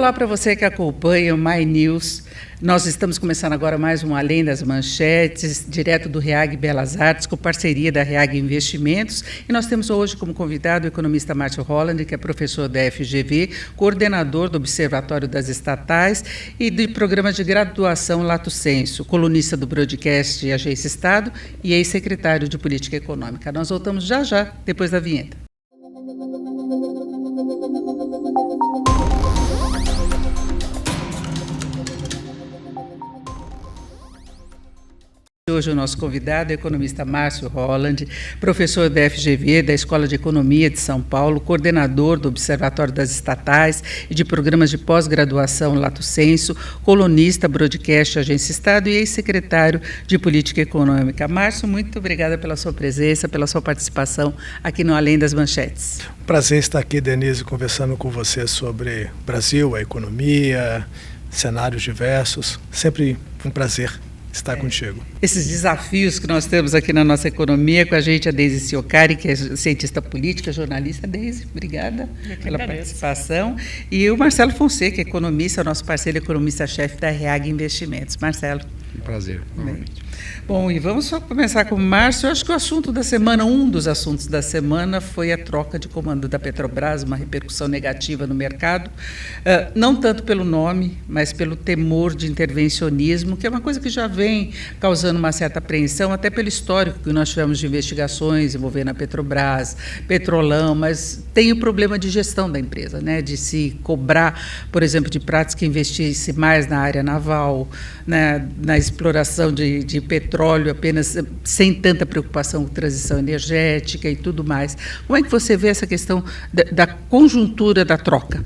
Olá para você que acompanha o My News. Nós estamos começando agora mais um Além das Manchetes, direto do REAG Belas Artes, com parceria da REAG Investimentos. E nós temos hoje como convidado o economista Márcio Holland, que é professor da FGV, coordenador do Observatório das Estatais e do programa de graduação Lato Sensu, colunista do broadcast Agência Estado e ex-secretário de Política Econômica. Nós voltamos já, depois da vinheta. Hoje o nosso convidado é o economista Márcio Holland, professor da FGV, da Escola de Economia de São Paulo, coordenador do Observatório das Estatais e de Programas de Pós-Graduação Lato Sensu, colunista, broadcast Agência Estado e ex-secretário de Política Econômica. Márcio, muito obrigada pela sua presença, pela sua participação aqui no Além das Manchetes. Prazer estar aqui, Denise, conversando com você sobre o Brasil, a economia, cenários diversos. Sempre um prazer estar contigo. Esses desafios que nós temos aqui na nossa economia, com a gente a Deise Ciocari, que é cientista política, jornalista. Deise, obrigada pela participação. E o Marcelo Fonseca, economista, nosso parceiro economista-chefe da REAG Investimentos. Marcelo. Um prazer, novamente. Bom, e vamos só começar com o Márcio. Eu acho que o assunto da semana, um dos assuntos da semana, foi a troca de comando da Petrobras, uma repercussão negativa no mercado, não tanto pelo nome, mas pelo temor de intervencionismo, que é uma coisa que já vem causando uma certa apreensão, até pelo histórico que nós tivemos de investigações envolvendo a Petrobras, Petrolão, mas tem o problema de gestão da empresa, né, de se cobrar, por exemplo, de Prates que investisse mais na área naval, né, na exploração de petróleo, apenas sem tanta preocupação com transição energética e tudo mais. Como é que você vê essa questão da conjuntura da troca?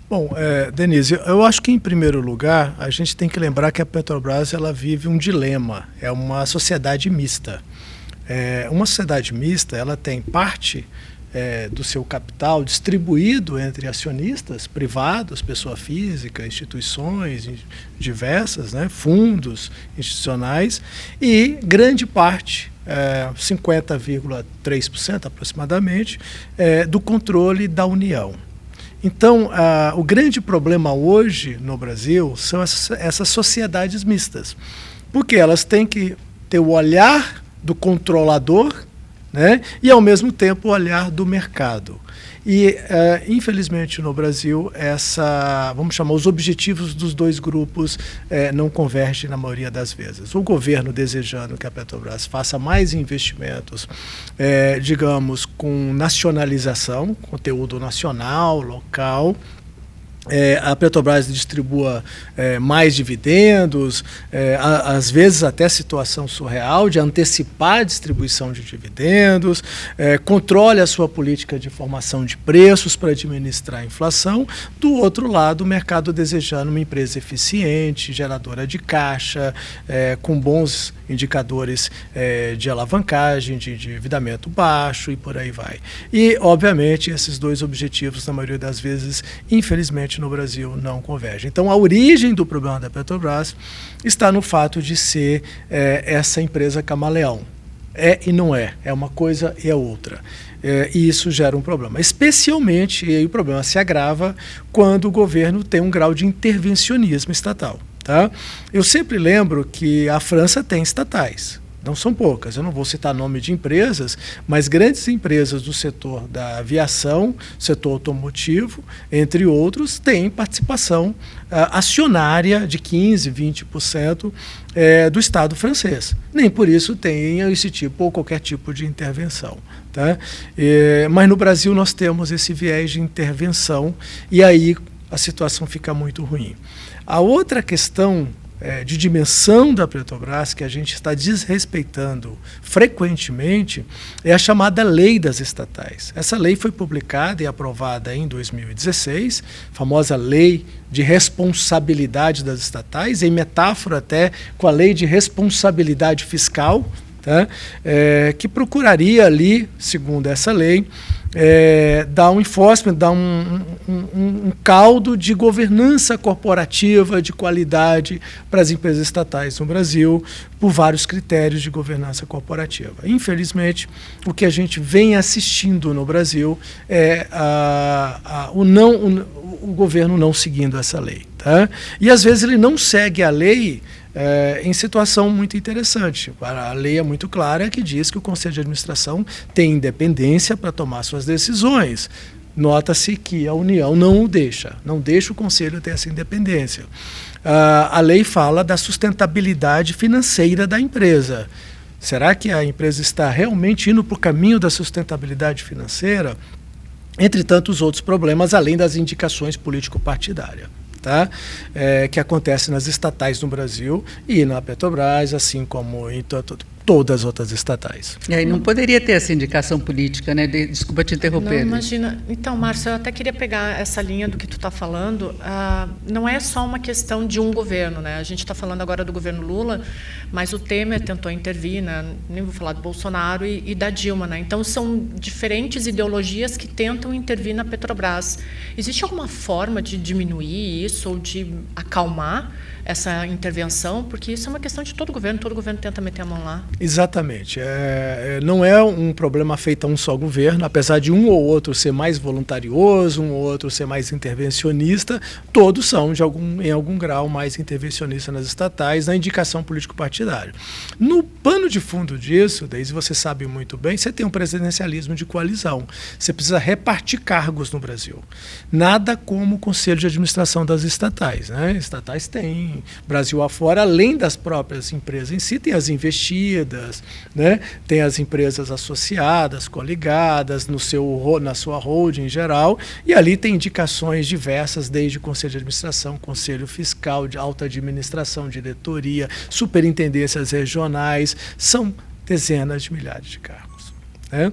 Bom, Denise, eu acho que, em primeiro lugar, a gente tem que lembrar que a Petrobras ela vive um dilema, é uma sociedade mista. Uma sociedade mista, ela tem parte do seu capital distribuído entre acionistas privados, pessoa física, instituições diversas, né, fundos institucionais, e grande parte, 50,3% aproximadamente, do controle da União. Então, o grande problema hoje no Brasil são essas sociedades mistas, porque elas têm que ter o olhar do controlador, né, e, ao mesmo tempo, o olhar do mercado. E, infelizmente, no Brasil, vamos chamar, os objetivos dos dois grupos não convergem na maioria das vezes. O governo desejando que a Petrobras faça mais investimentos, digamos, com nacionalização, conteúdo nacional, local, a Petrobras distribua mais dividendos, às vezes até situação surreal de antecipar a distribuição de dividendos, controle a sua política de formação de preços para administrar a inflação. Do outro lado, o mercado desejando uma empresa eficiente, geradora de caixa, com bons indicadores de alavancagem, de endividamento baixo e por aí vai. E, obviamente, esses dois objetivos, na maioria das vezes, infelizmente, no Brasil não convergem. Então, a origem do problema da Petrobras está no fato de ser essa empresa camaleão. E não é uma coisa e é outra. E isso gera um problema. Especialmente, e aí o problema se agrava quando o governo tem um grau de intervencionismo estatal. Tá? Eu sempre lembro que a França tem estatais. Não são poucas, eu não vou citar nome de empresas, mas grandes empresas do setor da aviação, setor automotivo, entre outros, têm participação acionária de 15%, 20% do Estado francês. Nem por isso tem esse tipo ou qualquer tipo de intervenção. Tá? Mas no Brasil nós temos esse viés de intervenção e aí a situação fica muito ruim. A outra questão de dimensão da Petrobras, que a gente está desrespeitando frequentemente, é a chamada Lei das Estatais. Essa lei foi publicada e aprovada em 2016, famosa Lei de Responsabilidade das Estatais, em metáfora até com a Lei de Responsabilidade Fiscal, tá? Que procuraria ali, segundo essa lei, dar um enforcement, dar um caldo de governança corporativa de qualidade para as empresas estatais no Brasil, por vários critérios de governança corporativa. Infelizmente, o que a gente vem assistindo no Brasil é o governo não seguindo essa lei. Tá? E, às vezes, ele não segue a lei em situação muito interessante. A lei é muito clara que diz que o Conselho de Administração tem independência para tomar suas decisões. Nota-se que a União não deixa o Conselho ter essa independência. A lei fala da sustentabilidade financeira da empresa. Será que a empresa está realmente indo para o caminho da sustentabilidade financeira? Entre tantos outros problemas, além das indicações político-partidárias. Tá? Que acontece nas estatais no Brasil e na Petrobras, assim como em todas as outras estatais. E aí não poderia ter essa indicação política, né? Desculpa te interromper. Não, imagina. Então, Márcio, eu até queria pegar essa linha do que tu está falando. Não é só uma questão de um governo, né? A gente está falando agora do governo Lula, mas o Temer tentou intervir, né? Nem vou falar do Bolsonaro e da Dilma, né? Então, são diferentes ideologias que tentam intervir na Petrobras. Existe alguma forma de diminuir isso ou de acalmar essa intervenção? Porque isso é uma questão de todo governo tenta meter a mão lá. Exatamente. Não é um problema feito a um só governo, apesar de um ou outro ser mais voluntarioso, um ou outro ser mais intervencionista, todos são, em algum grau, mais intervencionistas nas estatais, na indicação político-partidária. No pano de fundo disso, Deise, você sabe muito bem, você tem um presidencialismo de coalizão. Você precisa repartir cargos no Brasil. Nada como o Conselho de Administração das estatais, né? Estatais têm, Brasil afora, além das próprias empresas em si, tem as investidas, né? Tem as empresas associadas, coligadas, na sua holding em geral, e ali tem indicações diversas, desde Conselho de Administração, Conselho Fiscal, de alta administração, diretoria, superintendências regionais, são dezenas de milhares de cargos. Né?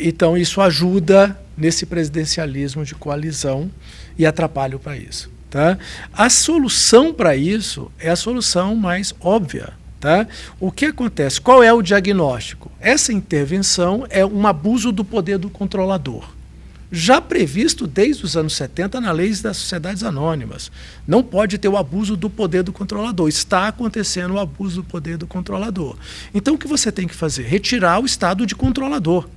Então, isso ajuda nesse presidencialismo de coalizão e atrapalha o país. Tá? A solução para isso é a solução mais óbvia. Tá? O que acontece? Qual é o diagnóstico? Essa intervenção é um abuso do poder do controlador, já previsto desde os anos 70 na lei das sociedades anônimas. Não pode ter o abuso do poder do controlador. Está acontecendo o abuso do poder do controlador. Então, o que você tem que fazer? Retirar o estado de controlador.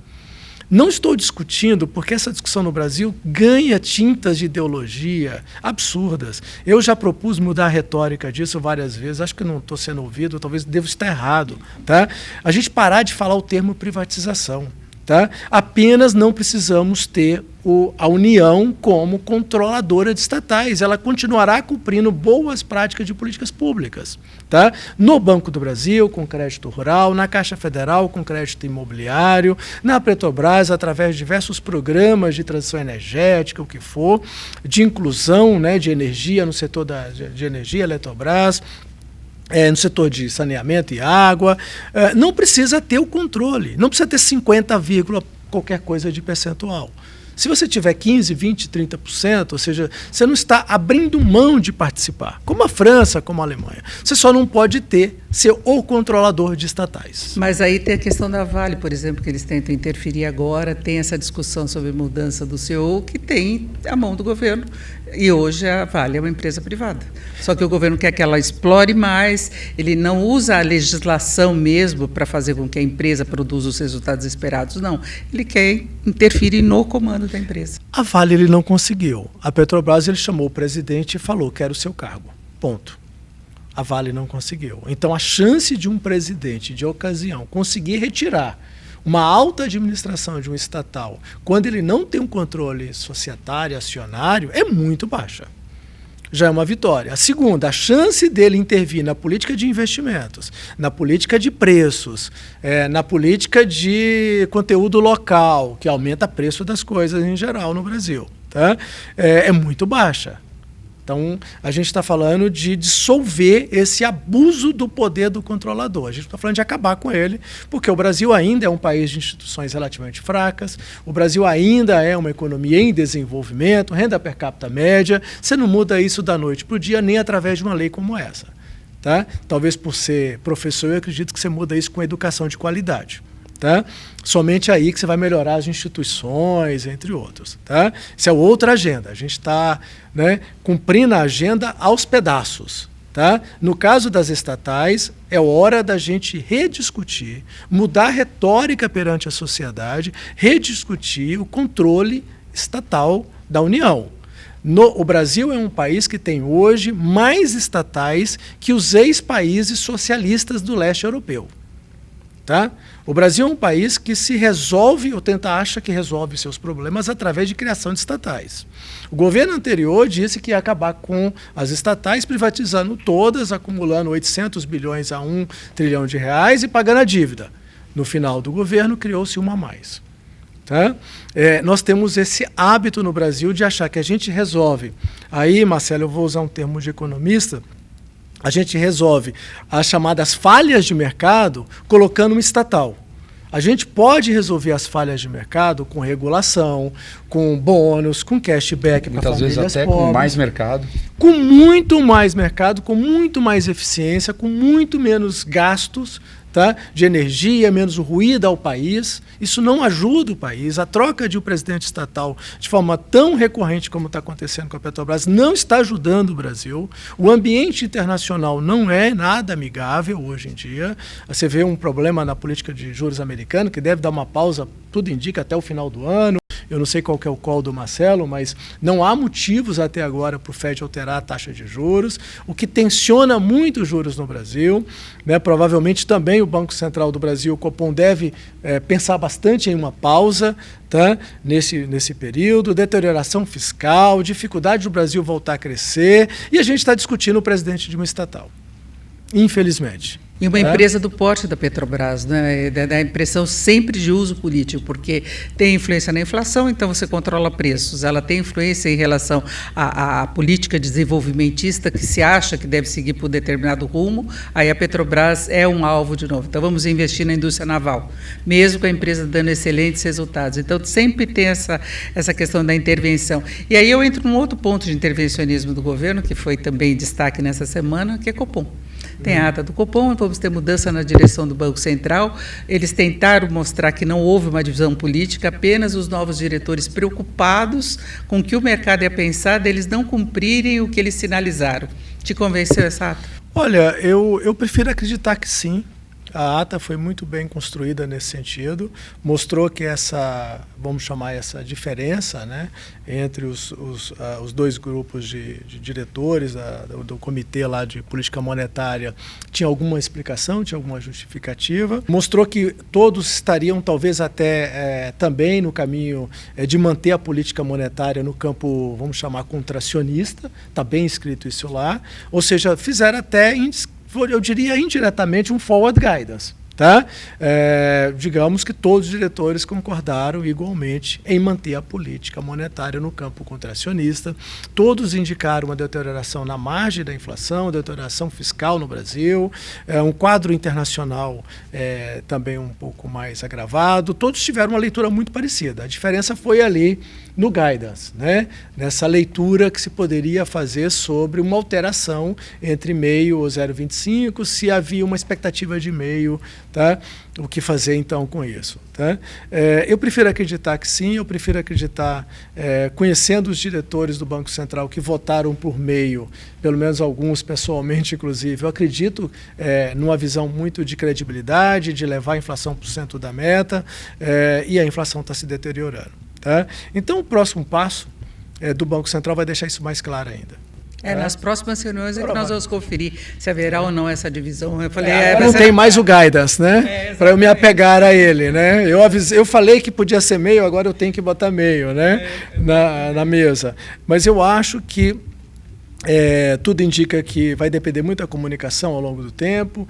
Não estou discutindo, porque essa discussão no Brasil ganha tintas de ideologia absurdas. Eu já propus mudar a retórica disso várias vezes, acho que não estou sendo ouvido, talvez devo estar errado. Tá? A gente parar de falar o termo privatização. Tá? Apenas não precisamos ter a União como controladora de estatais. Ela continuará cumprindo boas práticas de políticas públicas. Tá? No Banco do Brasil, com crédito rural, na Caixa Federal, com crédito imobiliário, na Petrobras, através de diversos programas de transição energética, o que for, de inclusão, né, de energia no setor de energia, Eletrobras, no setor de saneamento e água, não precisa ter o controle, não precisa ter 50, qualquer coisa de percentual. Se você tiver 15%, 20%, 30%, ou seja, você não está abrindo mão de participar, como a França, como a Alemanha. Você só não pode ser o controlador de estatais. Mas aí tem a questão da Vale, por exemplo, que eles tentam interferir agora, tem essa discussão sobre mudança do CEO, que tem a mão do governo, e hoje a Vale é uma empresa privada. Só que o governo quer que ela explore mais, ele não usa a legislação mesmo para fazer com que a empresa produza os resultados esperados, não. Ele quer interferir no comando da empresa. A Vale ele não conseguiu. A Petrobras ele chamou o presidente e falou, quero o seu cargo. Ponto. A Vale não conseguiu. Então a chance de um presidente de ocasião conseguir retirar uma alta administração de um estatal, quando ele não tem um controle societário, acionário, é muito baixa. Já é uma vitória. A segunda, a chance dele intervir na política de investimentos, na política de preços, na política de conteúdo local, que aumenta o preço das coisas em geral no Brasil, tá? É muito baixa. Então, a gente está falando de dissolver esse abuso do poder do controlador. A gente está falando de acabar com ele, porque o Brasil ainda é um país de instituições relativamente fracas, o Brasil ainda é uma economia em desenvolvimento, renda per capita média. Você não muda isso da noite para o dia, nem através de uma lei como essa. Tá? Talvez por ser professor, eu acredito que você muda isso com educação de qualidade. Tá? Somente aí que você vai melhorar as instituições, entre outros. Tá? Isso é outra agenda. A gente está, né, cumprindo a agenda aos pedaços. Tá? No caso das estatais, é hora da gente rediscutir, mudar a retórica perante a sociedade, rediscutir o controle estatal da União. O Brasil é um país que tem hoje mais estatais que os ex-países socialistas do leste europeu. Tá? O Brasil é um país que se resolve, ou acha que resolve seus problemas através de criação de estatais. O governo anterior disse que ia acabar com as estatais, privatizando todas, acumulando 800 bilhões a 1 trilhão de reais e pagando a dívida. No final do governo, criou-se uma a mais. Tá? Nós temos esse hábito no Brasil de achar que a gente resolve. Aí, Marcelo, eu vou usar um termo de economista, a gente resolve as chamadas falhas de mercado colocando uma estatal. A gente pode resolver as falhas de mercado com regulação, com bônus, com cashback para famílias pobres. Muitas vezes até com mais mercado. Com muito mais mercado, com muito mais eficiência, com muito menos gastos, tá, de energia, menos ruído ao país. Isso não ajuda o país. A troca de um presidente estatal de forma tão recorrente como está acontecendo com a Petrobras não está ajudando o Brasil. O ambiente internacional não é nada amigável hoje em dia. Você vê um problema na política de juros americana, que deve dar uma pausa, tudo indica, até o final do ano. Eu não sei qual que é o call do Marcelo, mas não há motivos até agora para o FED alterar a taxa de juros, o que tensiona muito os juros no Brasil. Né? Provavelmente também o Banco Central do Brasil, o Copom, deve pensar bastante em uma pausa, tá? nesse período, deterioração fiscal, dificuldade do Brasil voltar a crescer, e a gente está discutindo o presidente de uma estatal, infelizmente. E uma empresa do porte da Petrobras, né? Da impressão sempre de uso político, porque tem influência na inflação, então você controla preços. Ela tem influência em relação à política desenvolvimentista, que se acha que deve seguir por determinado rumo, aí a Petrobras é um alvo de novo. Então vamos investir na indústria naval, mesmo com a empresa dando excelentes resultados. Então sempre tem essa questão da intervenção. E aí eu entro num outro ponto de intervencionismo do governo, que foi também destaque nessa semana, que é Copom. Tem a ata do Copom, vamos ter mudança na direção do Banco Central. Eles tentaram mostrar que não houve uma divisão política, apenas os novos diretores preocupados com o que o mercado ia pensar deles não cumprirem o que eles sinalizaram. Te convenceu essa ata? Olha, eu prefiro acreditar que sim. A ata foi muito bem construída nesse sentido, mostrou que vamos chamar essa diferença, né, entre os dois grupos de diretores do comitê lá de política monetária tinha alguma explicação, tinha alguma justificativa, mostrou que todos estariam talvez até também no caminho de manter a política monetária no campo, vamos chamar, contracionista, está bem escrito isso lá, ou seja, fizeram até eu diria indiretamente um forward guidance. Tá? Digamos que todos os diretores concordaram igualmente em manter a política monetária no campo contracionista. Todos indicaram uma deterioração na margem da inflação, deterioração fiscal no Brasil, um quadro internacional também um pouco mais agravado. Todos tiveram uma leitura muito parecida. A diferença foi ali no guidance, né? Nessa leitura que se poderia fazer sobre uma alteração entre meio ou 0,25, se havia uma expectativa de meio. Tá? O que fazer então com isso? Tá? Eu prefiro acreditar que sim, eu prefiro acreditar, conhecendo os diretores do Banco Central que votaram por meio, pelo menos alguns pessoalmente inclusive, eu acredito numa visão muito de credibilidade, de levar a inflação para o centro da meta, e a inflação está se deteriorando. Tá? Então o próximo passo do Banco Central vai deixar isso mais claro ainda. Nas próximas reuniões é que nós vamos conferir se haverá ou não essa divisão. Eu falei, não tem mais o guidance, né? Para eu me apegar a ele, né? Eu falei que podia ser meio, agora eu tenho que botar meio, né? Na mesa. Mas eu acho que tudo indica que vai depender muito da comunicação ao longo do tempo.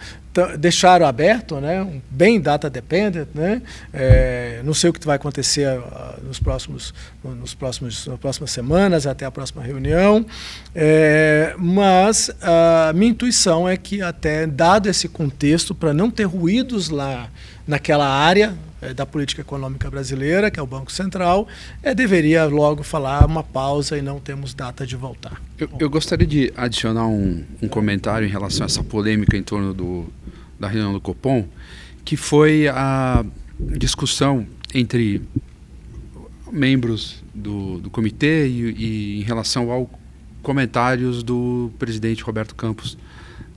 Deixaram aberto, né? Bem data dependent, né? Não sei o que vai acontecer nas próximas semanas, até a próxima reunião, mas a minha intuição é que até dado esse contexto, para não ter ruídos lá naquela área da política econômica brasileira, que é o Banco Central, deveria logo falar uma pausa e não temos data de voltar. Eu gostaria de adicionar um comentário em relação a essa polêmica em torno da reunião do Copom, que foi a discussão entre membros do comitê e em relação aos comentários do presidente Roberto Campos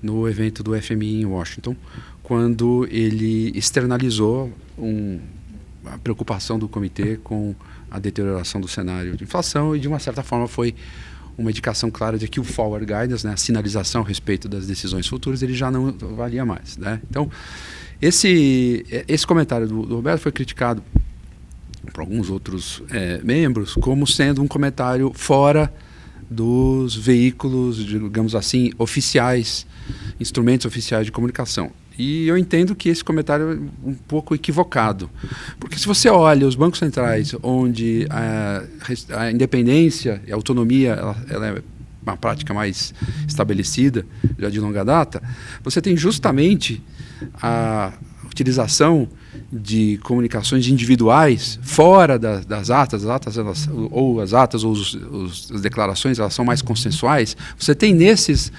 no evento do FMI em Washington, quando ele externalizou a preocupação do comitê com a deterioração do cenário de inflação e, de uma certa forma, foi uma indicação clara de que o forward guidance, né, a sinalização a respeito das decisões futuras, ele já não valia mais, né? Então, esse comentário do Roberto foi criticado por alguns outros membros como sendo um comentário fora dos veículos, digamos assim, oficiais, instrumentos oficiais de comunicação. E eu entendo que esse comentário é um pouco equivocado, porque se você olha os bancos centrais, onde a independência e a autonomia ela é uma prática mais estabelecida, já de longa data, você tem justamente a utilização de comunicações individuais fora das atas, as declarações, elas são mais consensuais. Você tem nesses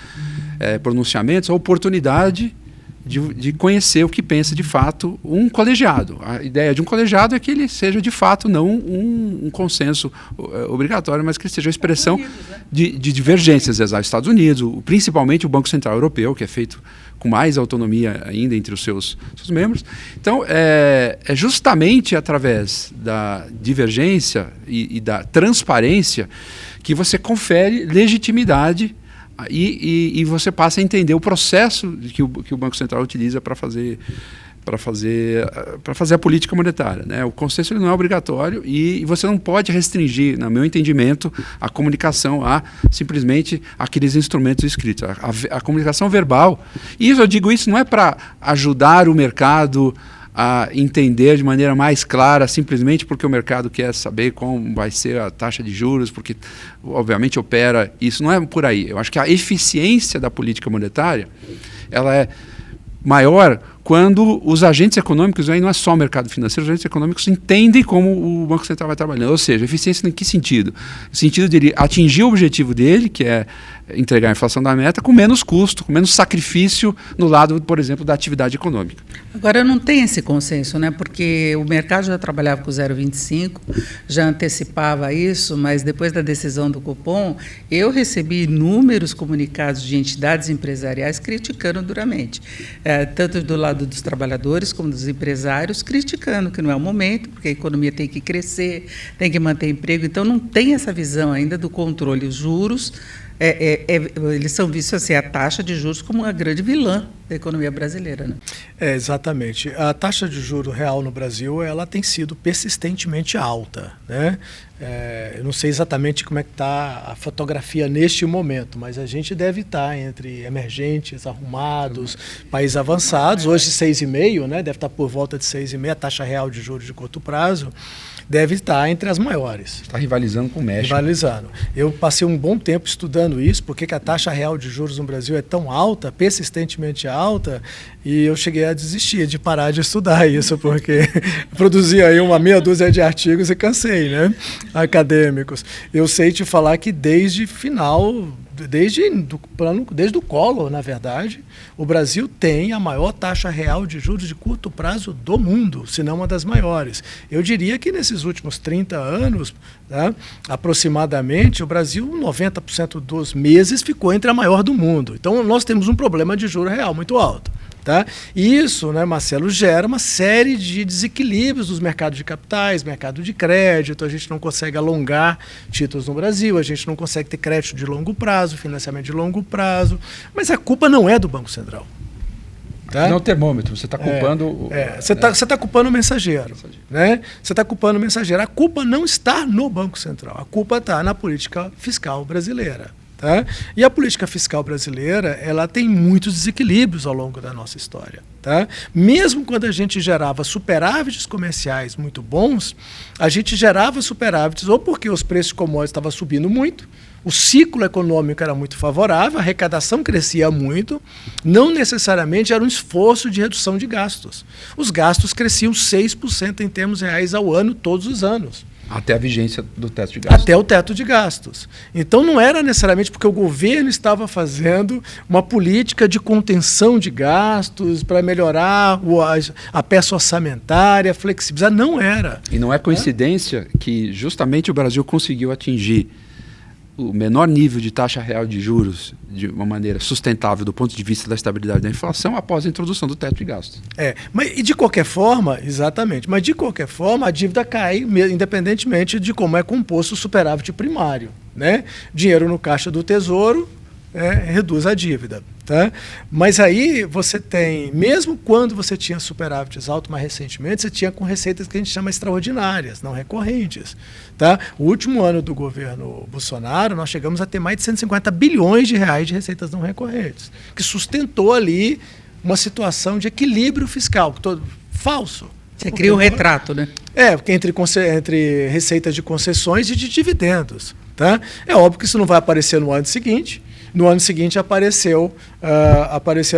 pronunciamentos a oportunidade de conhecer o que pensa de fato um colegiado. A ideia de um colegiado é que ele seja de fato não um consenso obrigatório, mas que ele seja a expressão de divergências dos Estados Unidos, principalmente o Banco Central Europeu, que é feito com mais autonomia ainda entre os seus membros. Então, é justamente através da divergência e da transparência que você confere legitimidade e você passa a entender o processo que o Banco Central utiliza para fazer a política monetária, né? O consenso ele não é obrigatório e você não pode restringir, no meu entendimento, a comunicação a simplesmente aqueles instrumentos escritos. A comunicação verbal, e eu digo isso não é para ajudar o mercado a entender de maneira mais clara, simplesmente porque o mercado quer saber como vai ser a taxa de juros, porque obviamente opera, isso não é por aí. Eu acho que a eficiência da política monetária ela é maior quando os agentes econômicos, aí não é só o mercado financeiro, os agentes econômicos entendem como o Banco Central vai trabalhando. Ou seja, eficiência em que sentido? No sentido de ele atingir o objetivo dele, que é entregar a inflação da meta, com menos custo, com menos sacrifício no lado, por exemplo, da atividade econômica. Agora, não tem esse consenso, né? Porque o mercado já trabalhava com 0,25, já antecipava isso, mas depois da decisão do Copom, eu recebi inúmeros comunicados de entidades empresariais criticando duramente, tanto do lado dos trabalhadores como dos empresários, criticando que não é o momento, porque a economia tem que crescer, tem que manter emprego. Então, não tem essa visão ainda do controle. Os juros, eles são vistos assim, a taxa de juros como uma grande vilã da economia brasileira, né? Exatamente. A taxa de juros real no Brasil ela tem sido persistentemente alta, né? Eu não sei exatamente como é que está a fotografia neste momento, mas a gente deve estar entre emergentes, arrumados, países avançados, hoje 6,5, né? Deve estar por volta de 6,5, a taxa real de juros de curto prazo deve estar entre as maiores. Está rivalizando com o México. Rivalizando. Eu passei um bom tempo estudando isso, porque a taxa real de juros no Brasil é tão alta, persistentemente alta, e eu cheguei a desistir de parar de estudar isso, porque produzi aí uma meia dúzia de artigos e cansei, né? Acadêmicos. Eu sei te falar que desde o Collor, na verdade, o Brasil tem a maior taxa real de juros de curto prazo do mundo, se não uma das maiores. Eu diria que nesses últimos 30 anos, tá, aproximadamente, o Brasil, 90% dos meses, ficou entre a maior do mundo. Então, nós temos um problema de juro real muito alto. Tá? E isso, né, Marcelo, gera uma série de desequilíbrios nos mercados de capitais, mercado de crédito, a gente não consegue alongar títulos no Brasil, a gente não consegue ter crédito de longo prazo, financiamento de longo prazo, mas a culpa não é do Banco Central. Tá? Não é o termômetro, você está culpando... Você está culpando o mensageiro. Né? Você está culpando o mensageiro. A culpa não está no Banco Central, a culpa está na política fiscal brasileira. Tá? E a política fiscal brasileira, ela tem muitos desequilíbrios ao longo da nossa história. Tá? Mesmo quando a gente gerava superávites comerciais muito bons, a gente gerava superávites ou porque os preços de commodities estavam subindo muito, o ciclo econômico era muito favorável, a arrecadação crescia muito, não necessariamente era um esforço de redução de gastos. Os gastos cresciam 6% em termos reais ao ano, todos os anos. Até a vigência do teto de gastos. Até o teto de gastos. Então não era necessariamente porque o governo estava fazendo uma política de contenção de gastos para melhorar a peça orçamentária, flexibilizar. Não era. E não é coincidência que justamente o Brasil conseguiu atingir o menor nível de taxa real de juros de uma maneira sustentável do ponto de vista da estabilidade da inflação após a introdução do teto de gastos. Mas e de qualquer forma, exatamente, mas de qualquer forma a dívida cai independentemente de como é composto o superávit primário, né? Dinheiro no caixa do Tesouro reduz a dívida. Tá? Mas aí você tem, mesmo quando você tinha superávites altos mais recentemente, você tinha com receitas que a gente chama extraordinárias, não recorrentes. Tá? O último ano do governo Bolsonaro, nós chegamos a ter mais de 150 bilhões de reais de receitas não recorrentes, que sustentou ali uma situação de equilíbrio fiscal, falso. Você cria um retrato, né? Porque entre receitas de concessões e de dividendos. Tá? É óbvio que isso não vai aparecer no ano seguinte. No ano seguinte apareceram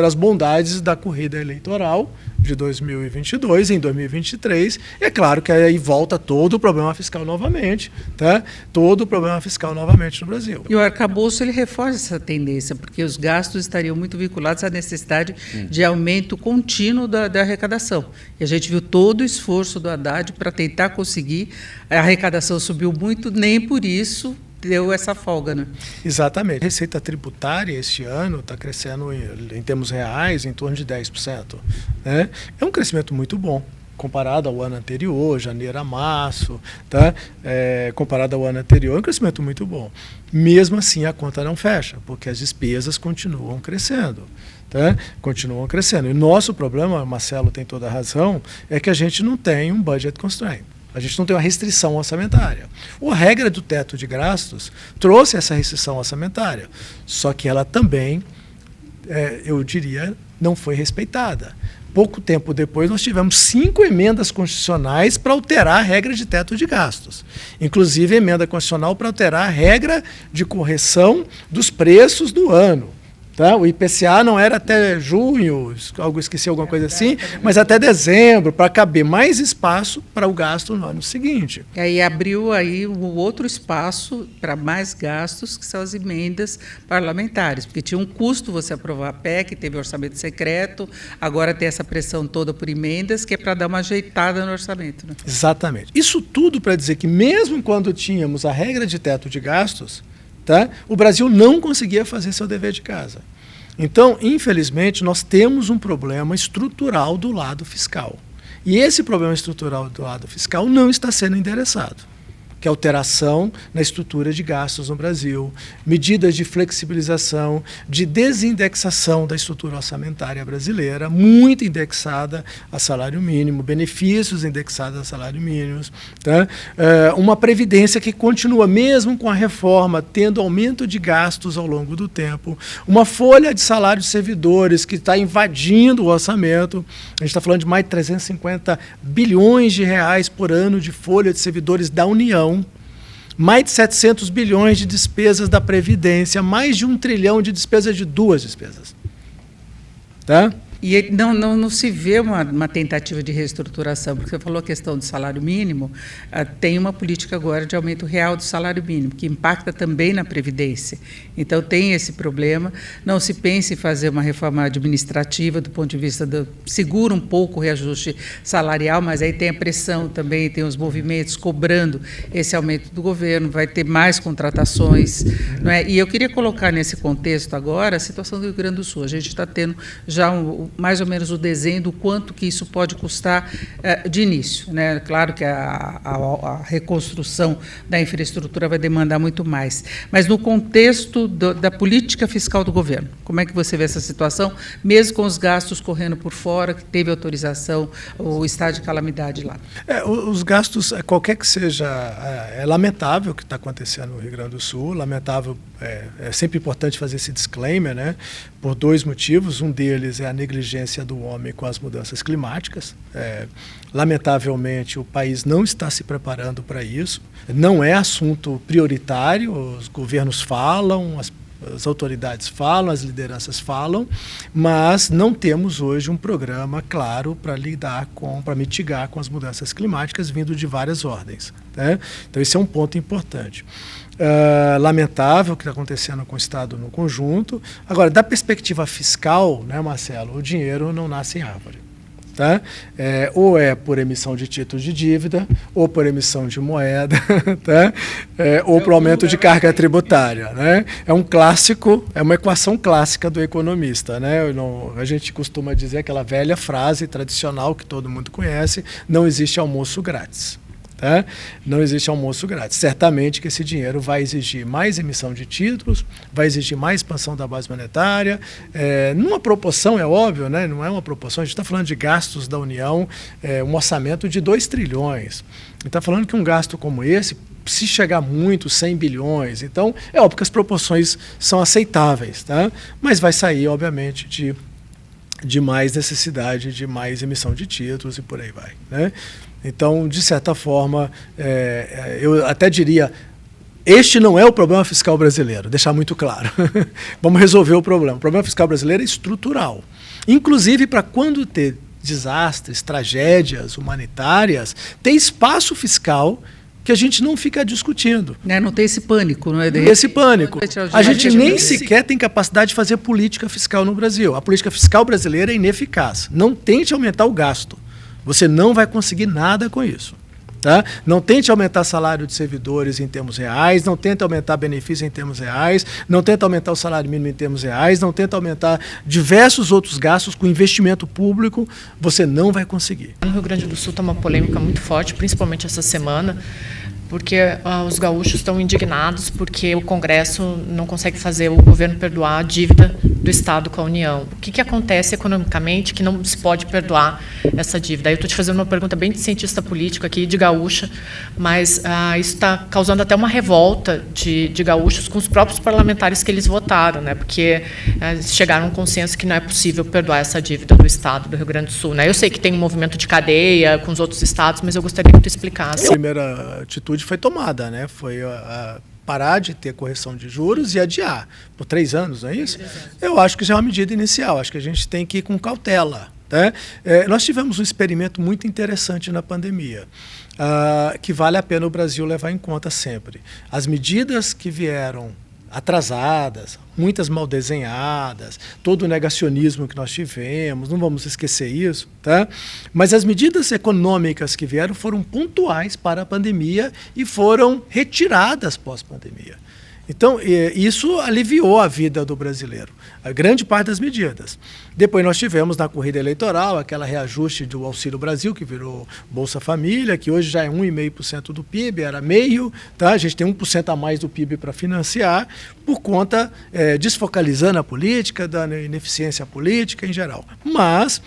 as bondades da corrida eleitoral de 2022, em 2023. E é claro que aí volta todo o problema fiscal novamente, tá? Todo o problema fiscal novamente no Brasil. E o arcabouço ele reforça essa tendência, porque os gastos estariam muito vinculados à necessidade de aumento contínuo da arrecadação. E a gente viu todo o esforço do Haddad para tentar conseguir. A arrecadação subiu muito, nem por isso deu essa folga, né? Exatamente. A receita tributária este ano está crescendo em termos reais em torno de 10%. Né? É um crescimento muito bom, comparado ao ano anterior, janeiro a março, tá? Comparado ao ano anterior, é um crescimento muito bom. Mesmo assim, a conta não fecha, porque as despesas continuam crescendo. Tá? Continuam crescendo. E o nosso problema, Marcelo tem toda a razão, é que a gente não tem um budget constraint. A gente não tem uma restrição orçamentária. A regra do teto de gastos trouxe essa restrição orçamentária, só que ela também, eu diria, não foi respeitada. Pouco tempo depois, nós tivemos 5 emendas constitucionais para alterar a regra de teto de gastos. Inclusive, emenda constitucional para alterar a regra de correção dos preços do ano. Tá? O IPCA não era até junho, esqueci alguma coisa assim, mas até dezembro, para caber mais espaço para o gasto no ano seguinte. E aí abriu aí o outro espaço para mais gastos, que são as emendas parlamentares, porque tinha um custo você aprovar a PEC, teve orçamento secreto, agora tem essa pressão toda por emendas, que é para dar uma ajeitada no orçamento. Né? Exatamente. Isso tudo para dizer que mesmo quando tínhamos a regra de teto de gastos, tá? O Brasil não conseguia fazer seu dever de casa. Então, infelizmente, nós temos um problema estrutural do lado fiscal. E esse problema estrutural do lado fiscal não está sendo endereçado, que é alteração na estrutura de gastos no Brasil, medidas de flexibilização, de desindexação da estrutura orçamentária brasileira, muito indexada a salário mínimo, benefícios indexados a salário mínimo, tá? Uma previdência que continua, mesmo com a reforma, tendo aumento de gastos ao longo do tempo, uma folha de salário de servidores que está invadindo o orçamento. A gente está falando de mais de 350 bilhões de reais por ano de folha de servidores da União, mais de 700 bilhões de despesas da Previdência, mais de 1 trilhão de despesas de 2 despesas. Tá? E não se vê uma tentativa de reestruturação, porque você falou a questão do salário mínimo, tem uma política agora de aumento real do salário mínimo, que impacta também na Previdência. Então, tem esse problema. Não se pensa em fazer uma reforma administrativa do ponto de vista segura um pouco o reajuste salarial, mas aí tem a pressão também, tem os movimentos cobrando esse aumento do governo, vai ter mais contratações. Não é? E eu queria colocar nesse contexto agora a situação do Rio Grande do Sul. A gente está tendo já mais ou menos o desenho do quanto que isso pode custar de início, né? Claro que a reconstrução da infraestrutura vai demandar muito mais. Mas no contexto da política fiscal do governo, como é que você vê essa situação, mesmo com os gastos correndo por fora, que teve autorização, o estado de calamidade lá? Os gastos, qualquer que seja, é lamentável o que está acontecendo no Rio Grande do Sul, lamentável, é sempre importante fazer esse disclaimer, né, por dois motivos. Um deles é a negligência do homem com as mudanças climáticas. Lamentavelmente, o país não está se preparando para isso. Não é assunto prioritário, os governos falam, as autoridades falam, as lideranças falam, mas não temos hoje um programa claro para mitigar com as mudanças climáticas vindo de várias ordens, né? Então, esse é um ponto importante. Lamentável o que está acontecendo com o Estado no conjunto. Agora, da perspectiva fiscal, né, Marcelo, o dinheiro não nasce em árvore. Tá? Ou é por emissão de títulos de dívida, ou por emissão de moeda, tá? Ou por aumento de carga tributária, né? É um clássico, é uma equação clássica do economista, né? A gente costuma dizer aquela velha frase tradicional que todo mundo conhece: não existe almoço grátis. Tá? Não existe almoço grátis. Certamente que esse dinheiro vai exigir mais emissão de títulos, vai exigir mais expansão da base monetária, numa proporção, é óbvio, né? Não é uma proporção, a gente está falando de gastos da União, um orçamento de 2 trilhões. A gente está falando que um gasto como esse, se chegar muito, 100 bilhões, então é óbvio que as proporções são aceitáveis, tá? Mas vai sair, obviamente, de mais necessidade, de mais emissão de títulos e por aí vai, né? Então, de certa forma, eu até diria, este não é o problema fiscal brasileiro, deixar muito claro. Vamos resolver o problema. O problema fiscal brasileiro é estrutural. Inclusive, para quando ter desastres, tragédias humanitárias, ter espaço fiscal que a gente não fica discutindo. Não tem esse pânico, não é? Esse pânico. A gente nem sequer tem capacidade de fazer política fiscal no Brasil. A política fiscal brasileira é ineficaz. Não tente aumentar o gasto. Você não vai conseguir nada com isso. Tá? Não tente aumentar salário de servidores em termos reais, não tente aumentar benefício em termos reais, não tente aumentar o salário mínimo em termos reais, não tente aumentar diversos outros gastos com investimento público, você não vai conseguir. No Rio Grande do Sul está uma polêmica muito forte, principalmente essa semana, porque os gaúchos estão indignados porque o Congresso não consegue fazer o governo perdoar a dívida do Estado com a União. O que acontece economicamente que não se pode perdoar essa dívida? Aí eu estou te fazendo uma pergunta bem de cientista político aqui, de gaúcha, mas isso está causando até uma revolta de gaúchos com os próprios parlamentares que eles votaram, né? Porque chegaram a um consenso que não é possível perdoar essa dívida do Estado do Rio Grande do Sul, né? Eu sei que tem um movimento de cadeia com os outros estados, mas eu gostaria que tu explicasse. A primeira atitude foi tomada, né? Foi parar de ter correção de juros e adiar por 3 anos, não é isso? Eu acho que já é uma medida inicial, acho que a gente tem que ir com cautela. Tá? Nós tivemos um experimento muito interessante na pandemia, que vale a pena o Brasil levar em conta sempre. As medidas que vieram atrasadas, muitas mal desenhadas, todo o negacionismo que nós tivemos, não vamos esquecer isso, tá? Mas as medidas econômicas que vieram foram pontuais para a pandemia e foram retiradas pós-pandemia. Então, isso aliviou a vida do brasileiro, a grande parte das medidas. Depois nós tivemos na corrida eleitoral aquela reajuste do Auxílio Brasil, que virou Bolsa Família, que hoje já é 1,5% do PIB, era meio, tá? A gente tem 1% a mais do PIB para financiar, por conta, desfocalizando a política, da ineficiência política em geral. Mas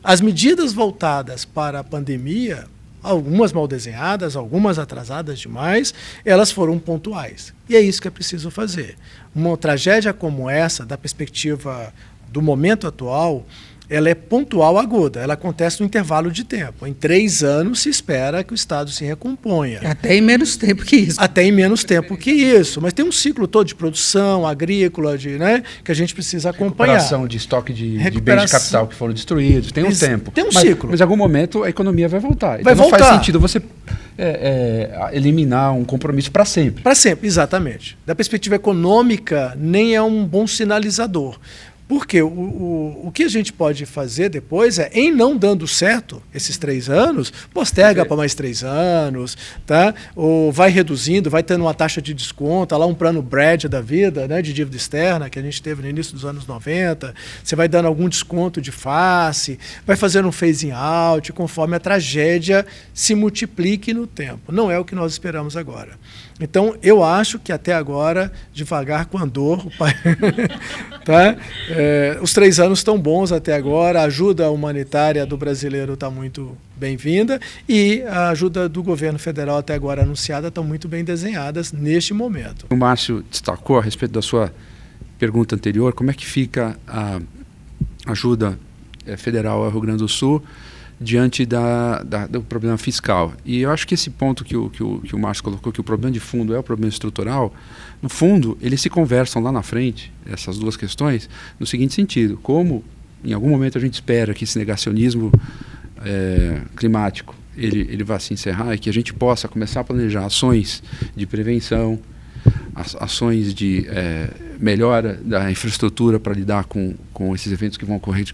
as medidas voltadas para a pandemia, algumas mal desenhadas, algumas atrasadas demais, elas foram pontuais. E é isso que é preciso fazer. Uma tragédia como essa, da perspectiva do momento atual, ela é pontual aguda, ela acontece no intervalo de tempo. Em 3 anos se espera que o Estado se recomponha. Até em menos tempo que isso. Até em menos tempo que isso. Mas tem um ciclo todo de produção, agrícola, né, que a gente precisa acompanhar. Recuperação de estoque de bens de capital que foram destruídos. Tem um tempo. Tem um ciclo. Mas em algum momento a economia vai voltar. Vai voltar. Não faz sentido você eliminar um compromisso para sempre. Para sempre, exatamente. Da perspectiva econômica, nem é um bom sinalizador. Porque o que a gente pode fazer depois é, em não dando certo esses 3 anos, posterga para mais 3 anos, tá? Ou vai reduzindo, vai tendo uma taxa de desconto, lá um plano BRAD da vida, né, de dívida externa, que a gente teve no início dos anos 90, você vai dando algum desconto de face, vai fazendo um phasing out, conforme a tragédia se multiplique no tempo. Não é o que nós esperamos agora. Então, eu acho que até agora, devagar com andor, tá? Os 3 anos estão bons até agora, a ajuda humanitária do brasileiro está muito bem-vinda e a ajuda do governo federal até agora anunciada estão muito bem desenhadas neste momento. O Márcio destacou a respeito da sua pergunta anterior, como é que fica a ajuda federal ao Rio Grande do Sul diante do problema fiscal. E eu acho que esse ponto que o Márcio colocou, que o problema de fundo é o problema estrutural, no fundo, eles se conversam lá na frente, essas duas questões, no seguinte sentido: como em algum momento a gente espera que esse negacionismo climático ele vá se encerrar e que a gente possa começar a planejar ações de prevenção, ações de melhora da infraestrutura para lidar com esses eventos que vão ocorrer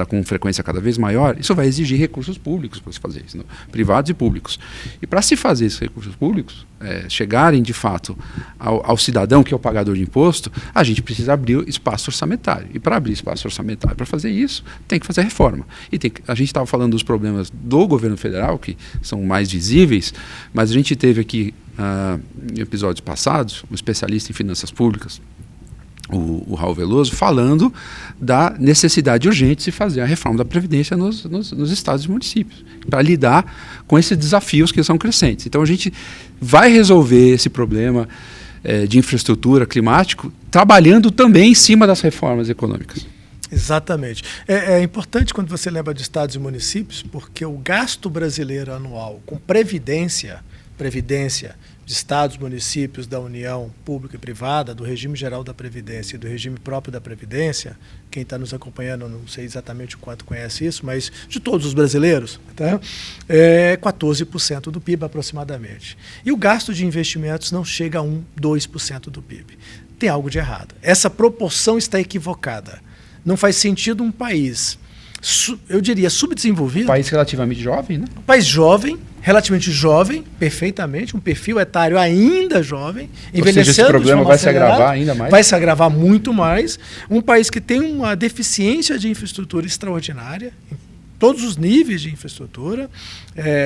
com frequência cada vez maior. Isso vai exigir recursos públicos para se fazer isso, não? Privados e públicos. E para se fazer esses recursos públicos chegarem de fato ao cidadão, que é o pagador de imposto, a gente precisa abrir espaço orçamentário. E para abrir espaço orçamentário, para fazer isso, tem que fazer reforma. E a gente estava falando dos problemas do governo federal, que são mais visíveis, mas a gente teve aqui, em episódios passados, um especialista em finanças públicas, o Raul Veloso, falando da necessidade urgente de se fazer a reforma da Previdência nos estados e municípios, para lidar com esses desafios que são crescentes. Então a gente vai resolver esse problema de infraestrutura climático trabalhando também em cima das reformas econômicas. Exatamente. É importante quando você lembra de estados e municípios, porque o gasto brasileiro anual com previdência de estados, municípios, da União pública e privada, do regime geral da Previdência e do regime próprio da Previdência, quem está nos acompanhando, não sei exatamente o quanto conhece isso, mas de todos os brasileiros, tá? 14% do PIB aproximadamente. E o gasto de investimentos não chega a 2% do PIB. Tem algo de errado. Essa proporção está equivocada. Não faz sentido um país, eu diria, subdesenvolvido. Um país relativamente jovem, né? Um país jovem, relativamente jovem, perfeitamente, um perfil etário ainda jovem, envelhecendo. Ou seja, esse problema vai se agravar ainda mais? Vai se agravar muito mais. Um país que tem uma deficiência de infraestrutura extraordinária, em todos os níveis de infraestrutura,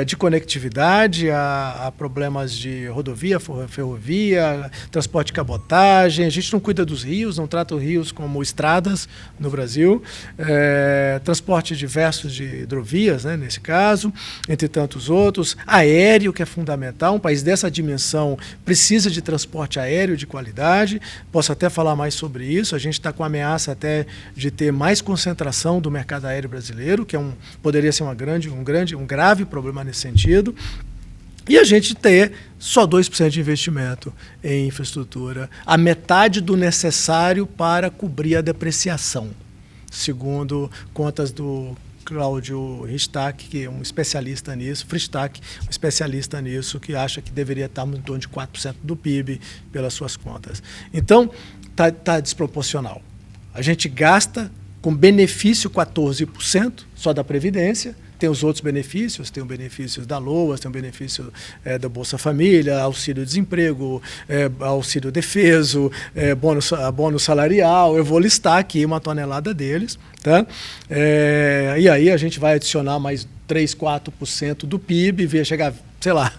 de conectividade, a problemas de rodovia, ferrovia, transporte de cabotagem. A gente não cuida dos rios, não trata os rios como estradas no Brasil, transporte diversos de hidrovias, né, nesse caso, entre tantos outros, aéreo, que é fundamental. Um país dessa dimensão precisa de transporte aéreo de qualidade. Posso até falar mais sobre isso. A gente está com a ameaça até de ter mais concentração do mercado aéreo brasileiro, que poderia ser um grave problema nesse sentido. E a gente ter só 2% de investimento em infraestrutura, a metade do necessário para cobrir a depreciação, segundo contas do Cláudio Fristac, que é um especialista nisso, que acha que deveria estar em torno de 4% do PIB pelas suas contas. Então, está desproporcional. A gente gasta com benefício 14% só da Previdência, tem os outros benefícios, tem o benefício da LOAS, tem o benefício da Bolsa Família, auxílio-desemprego, auxílio-defeso, bônus salarial. Eu vou listar aqui uma tonelada deles, tá? E aí a gente vai adicionar mais 3, 4% do PIB, vai chegar, sei lá,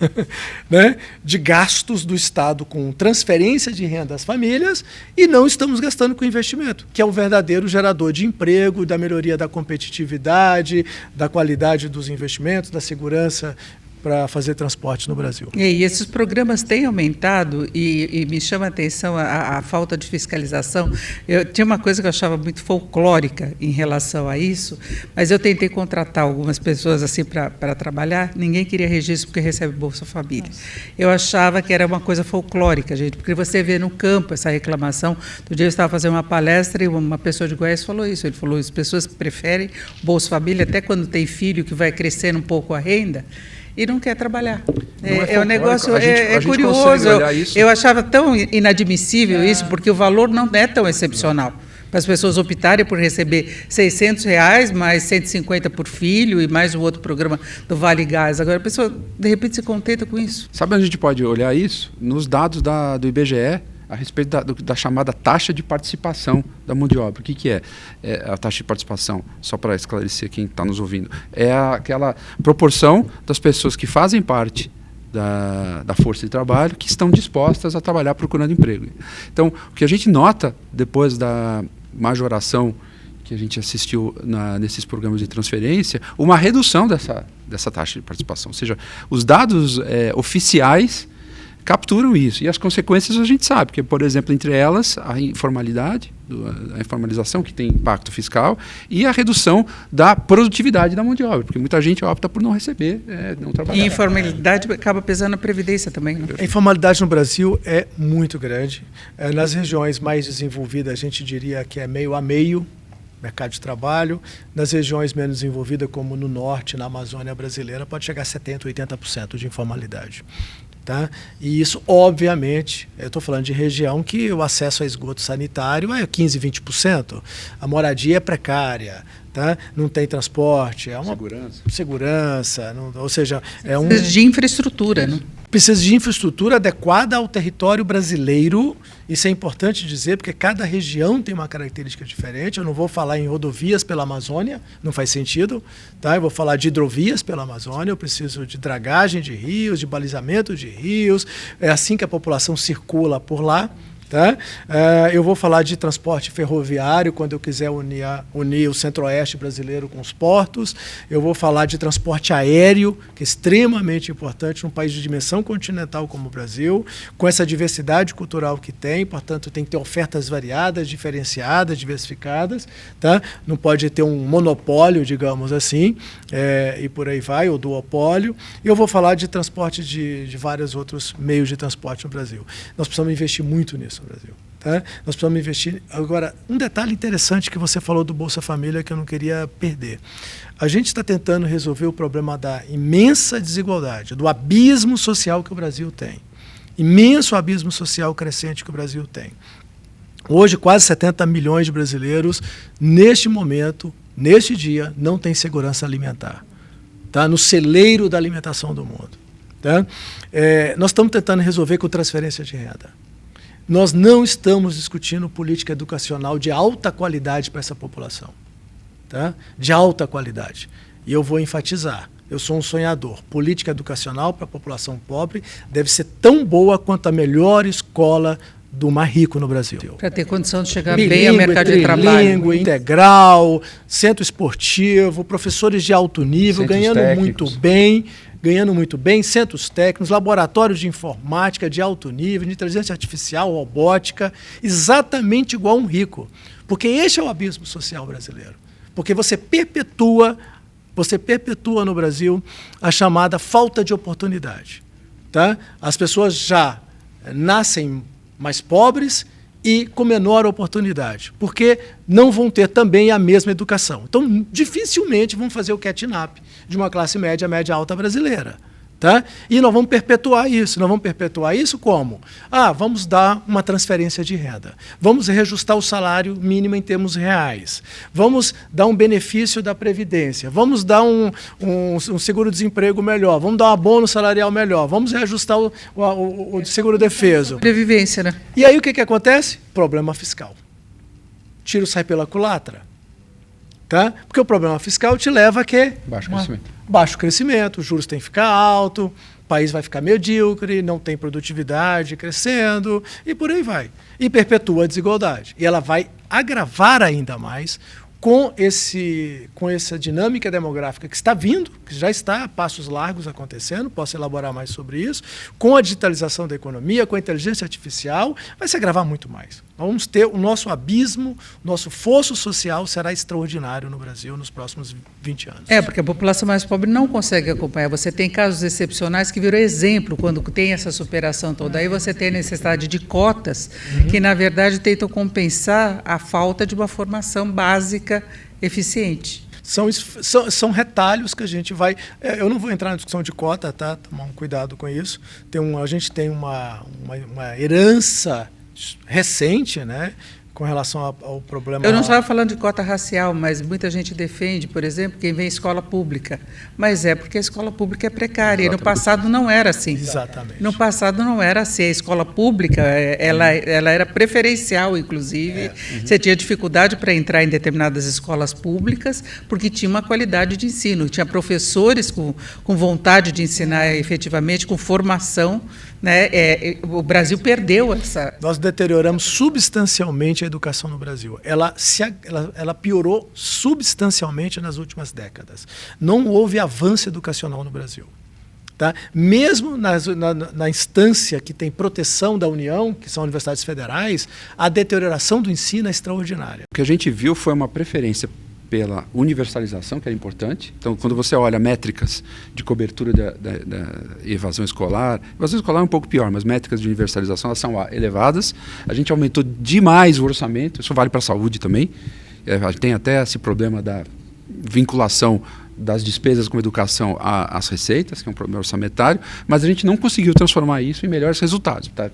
né, de gastos do Estado com transferência de renda às famílias, e não estamos gastando com investimento, que é o verdadeiro gerador de emprego, da melhoria da competitividade, da qualidade dos investimentos, da segurança para fazer transporte no Brasil. E esses programas têm aumentado e me chama a atenção a falta de fiscalização. Eu tinha uma coisa que eu achava muito folclórica em relação a isso, mas eu tentei contratar algumas pessoas assim para trabalhar, ninguém queria registro porque recebe Bolsa Família. Eu achava que era uma coisa folclórica, gente, porque você vê no campo essa reclamação. Outro dia eu estava fazendo uma palestra e uma pessoa de Goiás falou isso. Ele falou: as pessoas preferem Bolsa Família até quando tem filho, que vai crescendo um pouco a renda, e não quer trabalhar. É um negócio curioso. Eu achava tão inadmissível isso, porque o valor não é tão excepcional. para as pessoas optarem por receber R$600, mais 150 por filho e mais o outro programa do Vale Gás. Agora a pessoa, de repente, se contenta com isso. Sabe onde a gente pode olhar isso? Nos dados do IBGE, a respeito da chamada taxa de participação da mão de obra. O que é a taxa de participação? Só para esclarecer quem está nos ouvindo. É aquela proporção das pessoas que fazem parte da força de trabalho que estão dispostas a trabalhar procurando emprego. Então, o que a gente nota depois da majoração que a gente assistiu nesses programas de transferência, uma redução dessa taxa de participação. Ou seja, os dados oficiais capturam isso. E as consequências a gente sabe, que, por exemplo, entre elas, a informalidade, a informalização, que tem impacto fiscal, e a redução da produtividade da mão de obra, porque muita gente opta por não receber, não trabalhar. E a informalidade acaba pesando na Previdência também, né? A informalidade no Brasil é muito grande. Nas regiões mais desenvolvidas, a gente diria que é meio a meio, mercado de trabalho. Nas regiões menos desenvolvidas, como no norte, na Amazônia brasileira, pode chegar a 70%, 80% de informalidade. Tá? E isso, obviamente, eu estou falando de região que o acesso a esgoto sanitário é 15%, 20%. A moradia é precária, tá? Não tem transporte. É uma segurança ou seja, precisa de infraestrutura, né? Precisa de infraestrutura adequada ao território brasileiro. Isso é importante dizer, porque cada região tem uma característica diferente. Eu não vou falar em rodovias pela Amazônia, não faz sentido. Tá? Eu vou falar de hidrovias pela Amazônia, eu preciso de dragagem de rios, de balizamento de rios. É assim que a população circula por lá. Tá? Eu vou falar de transporte ferroviário, quando eu quiser unir o centro-oeste brasileiro com os portos. Eu vou falar de transporte aéreo, que é extremamente importante num país de dimensão continental como o Brasil, com essa diversidade cultural que tem, portanto, tem que ter ofertas variadas, diferenciadas, diversificadas. Tá? Não pode ter um monopólio, digamos assim, e por aí vai, ou duopólio. E eu vou falar de transporte de vários outros meios de transporte no Brasil. Nós precisamos investir muito nisso no Brasil. Tá? Nós precisamos investir. Agora, um detalhe interessante que você falou do Bolsa Família que eu não queria perder. A gente está tentando resolver o problema da imensa desigualdade, do abismo social que o Brasil tem. Imenso abismo social crescente que o Brasil tem. Hoje, quase 70 milhões de brasileiros, neste momento, neste dia, não têm segurança alimentar. Tá? No celeiro da alimentação do mundo. Tá? Nós estamos tentando resolver com transferência de renda. Nós não estamos discutindo política educacional de alta qualidade para essa população. Tá? De alta qualidade. E eu vou enfatizar, eu sou um sonhador. Política educacional para a população pobre deve ser tão boa quanto a melhor escola do mais rico no Brasil. Para ter condição de chegar bem ao mercado de trabalho. Bilíngue, integral, centro esportivo, professores de alto nível, ganhando muito bem, centros técnicos, laboratórios de informática de alto nível, de inteligência artificial, robótica, exatamente igual a um rico. Porque este é o abismo social brasileiro. Porque você perpetua no Brasil a chamada falta de oportunidade. Tá? As pessoas já nascem mais pobres e com menor oportunidade, porque não vão ter também a mesma educação. Então, dificilmente vão fazer o catch-up de uma classe média, média alta brasileira. Tá? E nós vamos perpetuar isso. Nós vamos perpetuar isso como? Vamos dar uma transferência de renda. Vamos reajustar o salário mínimo em termos reais. Vamos dar um benefício da Previdência. Vamos dar um seguro-desemprego melhor. Vamos dar um abono salarial melhor. Vamos reajustar o seguro-defeso. Sobrevivência, né? E aí o que acontece? Problema fiscal. Tiro sai pela culatra. Tá? Porque o problema fiscal te leva a quê? Baixo crescimento, os juros têm que ficar alto, o país vai ficar medíocre, não tem produtividade crescendo e por aí vai. E perpetua a desigualdade. E ela vai agravar ainda mais com essa dinâmica demográfica que está vindo, que já está a passos largos acontecendo, posso elaborar mais sobre isso, com a digitalização da economia, com a inteligência artificial, vai se agravar muito mais. Nós vamos ter o nosso abismo, o nosso fosso social será extraordinário no Brasil nos próximos 20 anos. Porque a população mais pobre não consegue acompanhar. Você tem casos excepcionais que viram exemplo quando tem essa superação toda. Aí você tem a necessidade de cotas que, na verdade, tentam compensar a falta de uma formação básica eficiente. São retalhos que a gente vai... Eu não vou entrar na discussão de cota, tá? Tomar um cuidado com isso. A gente tem uma herança recente, né, com relação ao problema... Eu não estava falando de cota racial, mas muita gente defende, por exemplo, quem vem escola pública. Mas é porque a escola pública é precária. Exatamente. E no passado não era assim. Exatamente. No passado não era assim. A escola pública, ela era preferencial, inclusive. Você tinha dificuldade para entrar em determinadas escolas públicas, porque tinha uma qualidade de ensino. Tinha professores com vontade de ensinar efetivamente, com formação. Né? O Brasil perdeu essa... Nós deterioramos substancialmente a educação no Brasil. Ela piorou substancialmente nas últimas décadas. Não houve avanço educacional no Brasil. Tá? Mesmo na instância que tem proteção da União, que são universidades federais, a deterioração do ensino é extraordinária. O que a gente viu foi uma preferência pela universalização, que era importante. Então, quando você olha métricas de cobertura da evasão escolar é um pouco pior, mas métricas de universalização elas são elevadas. A gente aumentou demais o orçamento, isso vale para a saúde também. Tem até esse problema da vinculação das despesas com educação às receitas, que é um problema orçamentário, mas a gente não conseguiu transformar isso em melhores resultados. Tá?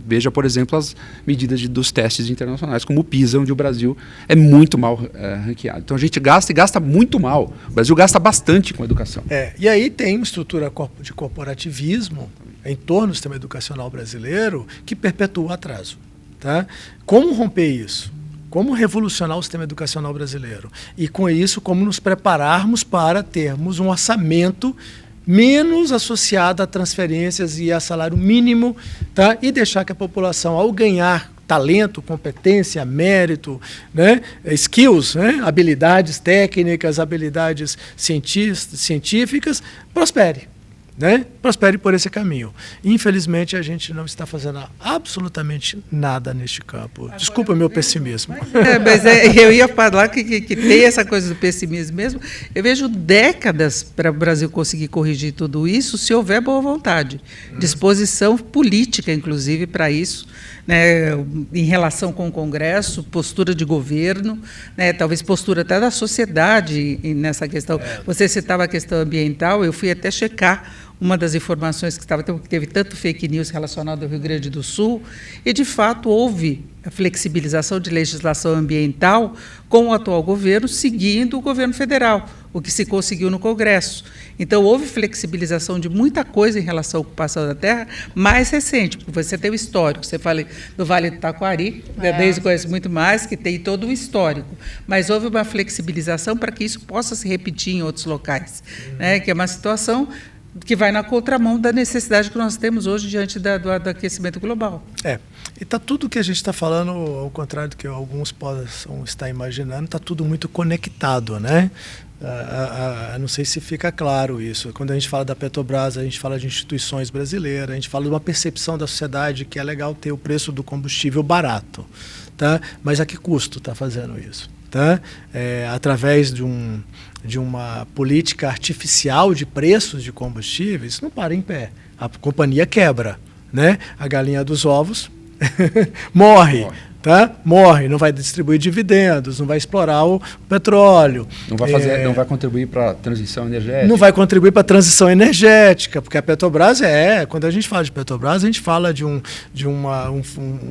Veja, por exemplo, as medidas dos testes internacionais, como o PISA, onde o Brasil é muito mal ranqueado. Então a gente gasta e gasta muito mal. O Brasil gasta bastante com educação. E aí tem uma estrutura de corporativismo em torno do sistema educacional brasileiro que perpetua o atraso. Tá? Como romper isso? Como revolucionar o sistema educacional brasileiro? E, com isso, como nos prepararmos para termos um orçamento menos associado a transferências e a salário mínimo, tá? E deixar que a população, ao ganhar talento, competência, mérito, né? Skills, né? Habilidades técnicas, habilidades científicas, prospere. Né? Prospere por esse caminho. Infelizmente, a gente não está fazendo absolutamente nada neste campo. Desculpa o meu pessimismo. Eu ia falar que tem essa coisa do pessimismo mesmo. Eu vejo décadas para o Brasil conseguir corrigir tudo isso, se houver boa vontade. Disposição política, inclusive, para isso. Né, em relação com o Congresso, postura de governo, né, talvez postura até da sociedade nessa questão. Você citava a questão ambiental, eu fui até checar uma das informações que teve tanto fake news relacionado ao Rio Grande do Sul, e, de fato, houve a flexibilização de legislação ambiental com o atual governo, seguindo o governo federal, o que se conseguiu no Congresso. Então, houve flexibilização de muita coisa em relação à ocupação da terra, mais recente, porque você tem o histórico, você fala do Vale do Taquari, desde conhece muito mais, que tem todo o histórico, mas houve uma flexibilização para que isso possa se repetir em outros locais, né, que é uma situação que vai na contramão da necessidade que nós temos hoje diante do aquecimento global. E está tudo que a gente está falando, ao contrário do que alguns possam estar imaginando, está tudo muito conectado, né? Não sei se fica claro isso. Quando a gente fala da Petrobras, a gente fala de instituições brasileiras, a gente fala de uma percepção da sociedade que é legal ter o preço do combustível barato, tá? Mas a que custo está fazendo isso? Tá? Através de uma política artificial de preços de combustíveis, não para em pé. A companhia quebra, né? A galinha dos ovos morre. Tá? Morre, não vai distribuir dividendos, não vai explorar o petróleo. Não vai contribuir para a transição energética. Não vai contribuir para a transição energética, porque a Petrobras quando a gente fala de Petrobras, a gente fala de um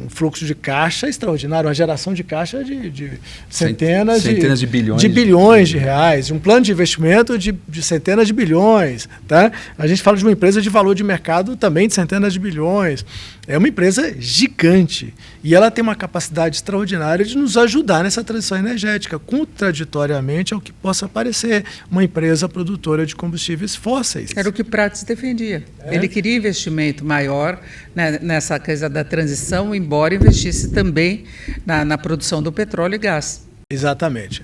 fluxo de caixa extraordinário, uma geração de caixa de centenas de bilhões de reais, um plano de investimento de centenas de bilhões. Tá? A gente fala de uma empresa de valor de mercado também de centenas de bilhões. É uma empresa gigante e ela tem uma capacidade extraordinária de nos ajudar nessa transição energética, contraditoriamente ao que possa parecer uma empresa produtora de combustíveis fósseis. Era o que Prats defendia. Ele queria investimento maior, né, nessa coisa da transição, embora investisse também na produção do petróleo e gás. Exatamente.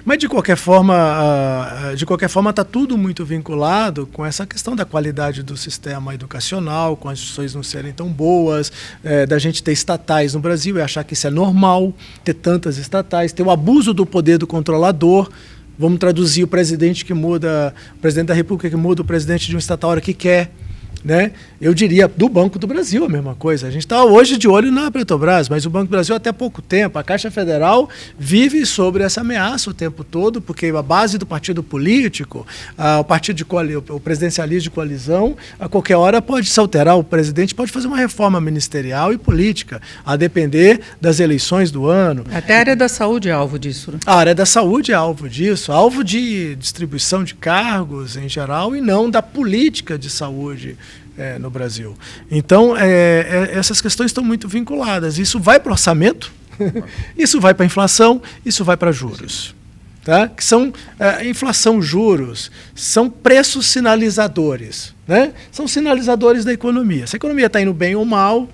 Mas de qualquer forma está tudo muito vinculado com essa questão da qualidade do sistema educacional, com as instituições não serem tão boas, da gente ter estatais no Brasil e achar que isso é normal, ter tantas estatais, ter o abuso do poder do controlador. Vamos traduzir o presidente que muda, o presidente da República que muda o presidente de um estatal a hora que quer. né? Eu diria do Banco do Brasil a mesma coisa. A gente está hoje de olho na Petrobras, mas o Banco do Brasil até pouco tempo, a Caixa Federal vive sobre essa ameaça o tempo todo, porque a base do partido político, o partido o presidencialismo de coalizão, a qualquer hora pode se alterar, o presidente pode fazer uma reforma ministerial e política, a depender das eleições do ano. Até a área da saúde é alvo disso, né? A área da saúde é alvo disso, alvo de distribuição de cargos em geral e não da política de saúde no Brasil. Então, essas questões estão muito vinculadas. Isso vai para o orçamento, isso vai para a inflação, isso vai para juros. Tá? Que são inflação, juros, são preços sinalizadores. Né? São sinalizadores da economia. Se a economia está indo bem ou mal,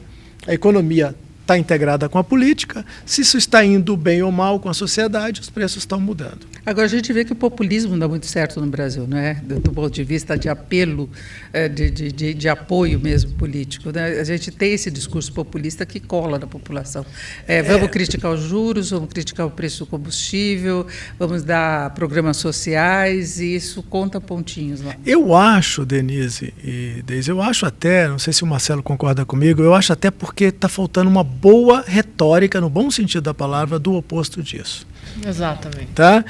a economia está integrada com a política. Se isso está indo bem ou mal com a sociedade, os preços estão mudando. Agora, a gente vê que o populismo não dá muito certo no Brasil, não é? Do ponto de vista de apelo, de apoio mesmo político. Né? A gente tem esse discurso populista que cola na população. Vamos criticar os juros, vamos criticar o preço do combustível, vamos dar programas sociais, e isso conta pontinhos lá. Eu acho, Denise e Deise, eu acho até, não sei se o Marcelo concorda comigo, eu acho até porque está faltando uma boa retórica, no bom sentido da palavra, do oposto disso. Exatamente. Tá?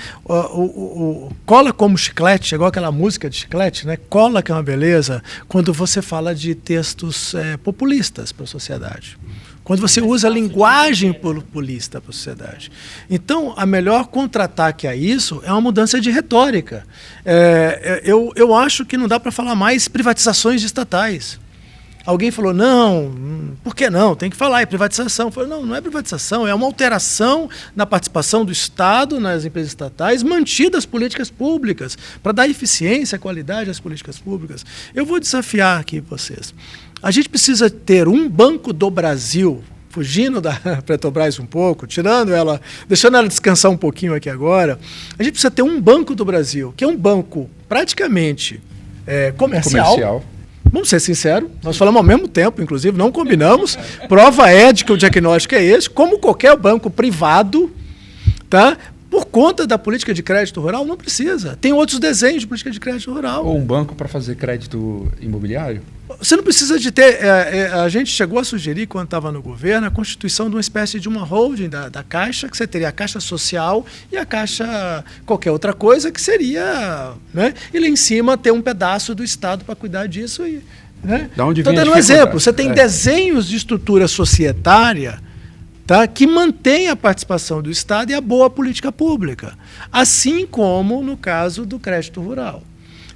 Cola como chiclete, igual aquela música de chiclete, né? Cola que é uma beleza quando você fala de textos populistas para a sociedade. Quando você usa linguagem populista para a sociedade. Então, a melhor contra-ataque a isso é uma mudança de retórica. Eu acho que não dá para falar mais privatizações estatais. Alguém falou, não, por que não? Tem que falar, é privatização. Eu falei, não é privatização, é uma alteração na participação do Estado nas empresas estatais, mantidas as políticas públicas, para dar eficiência, qualidade às políticas públicas. Eu vou desafiar aqui vocês. A gente precisa ter um Banco do Brasil, fugindo da Petrobras um pouco, tirando ela, deixando ela descansar um pouquinho aqui agora. A gente precisa ter um Banco do Brasil, que é um banco praticamente comercial. Vamos ser sinceros, nós falamos ao mesmo tempo, inclusive, não combinamos. Prova é de que o diagnóstico é esse, como qualquer banco privado, tá? Por conta da política de crédito rural, não precisa. Tem outros desenhos de política de crédito rural. Ou um banco para fazer crédito imobiliário? Você não precisa de ter... a gente chegou a sugerir, quando estava no governo, a constituição de uma espécie de uma holding da Caixa, que você teria a Caixa Social e a Caixa qualquer outra coisa, que seria... Né? E lá em cima ter um pedaço do Estado para cuidar disso. Né? Estou dando um exemplo. Você tem desenhos de estrutura societária, tá, que mantém a participação do Estado e a boa política pública. Assim como no caso do crédito rural.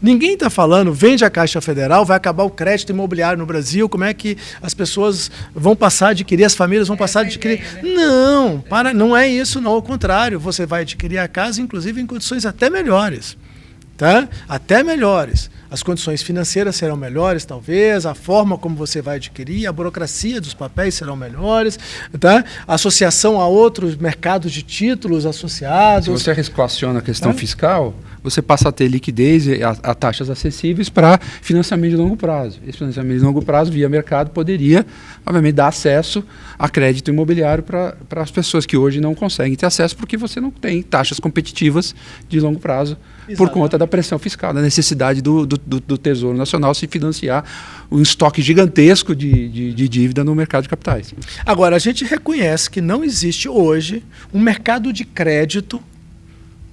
Ninguém está falando, vende a Caixa Federal, vai acabar o crédito imobiliário no Brasil, como é que as pessoas vão passar a adquirir, as famílias vão passar a adquirir. Ideia, né? Não é isso, não. Ao contrário, você vai adquirir a casa, inclusive, em condições até melhores. Tá? Até melhores. As condições financeiras serão melhores, talvez, a forma como você vai adquirir, a burocracia dos papéis serão melhores, tá? A associação a outros mercados de títulos associados. Se você reequaciona a questão fiscal, você passa a ter liquidez a taxas acessíveis para financiamento de longo prazo. Esse financiamento de longo prazo, via mercado, poderia, obviamente, dar acesso a crédito imobiliário para as pessoas que hoje não conseguem ter acesso porque você não tem taxas competitivas de longo prazo. Exato. Por conta da pressão fiscal, da necessidade do Tesouro Nacional se financiar um estoque gigantesco de dívida no mercado de capitais. Agora, a gente reconhece que não existe hoje um mercado de crédito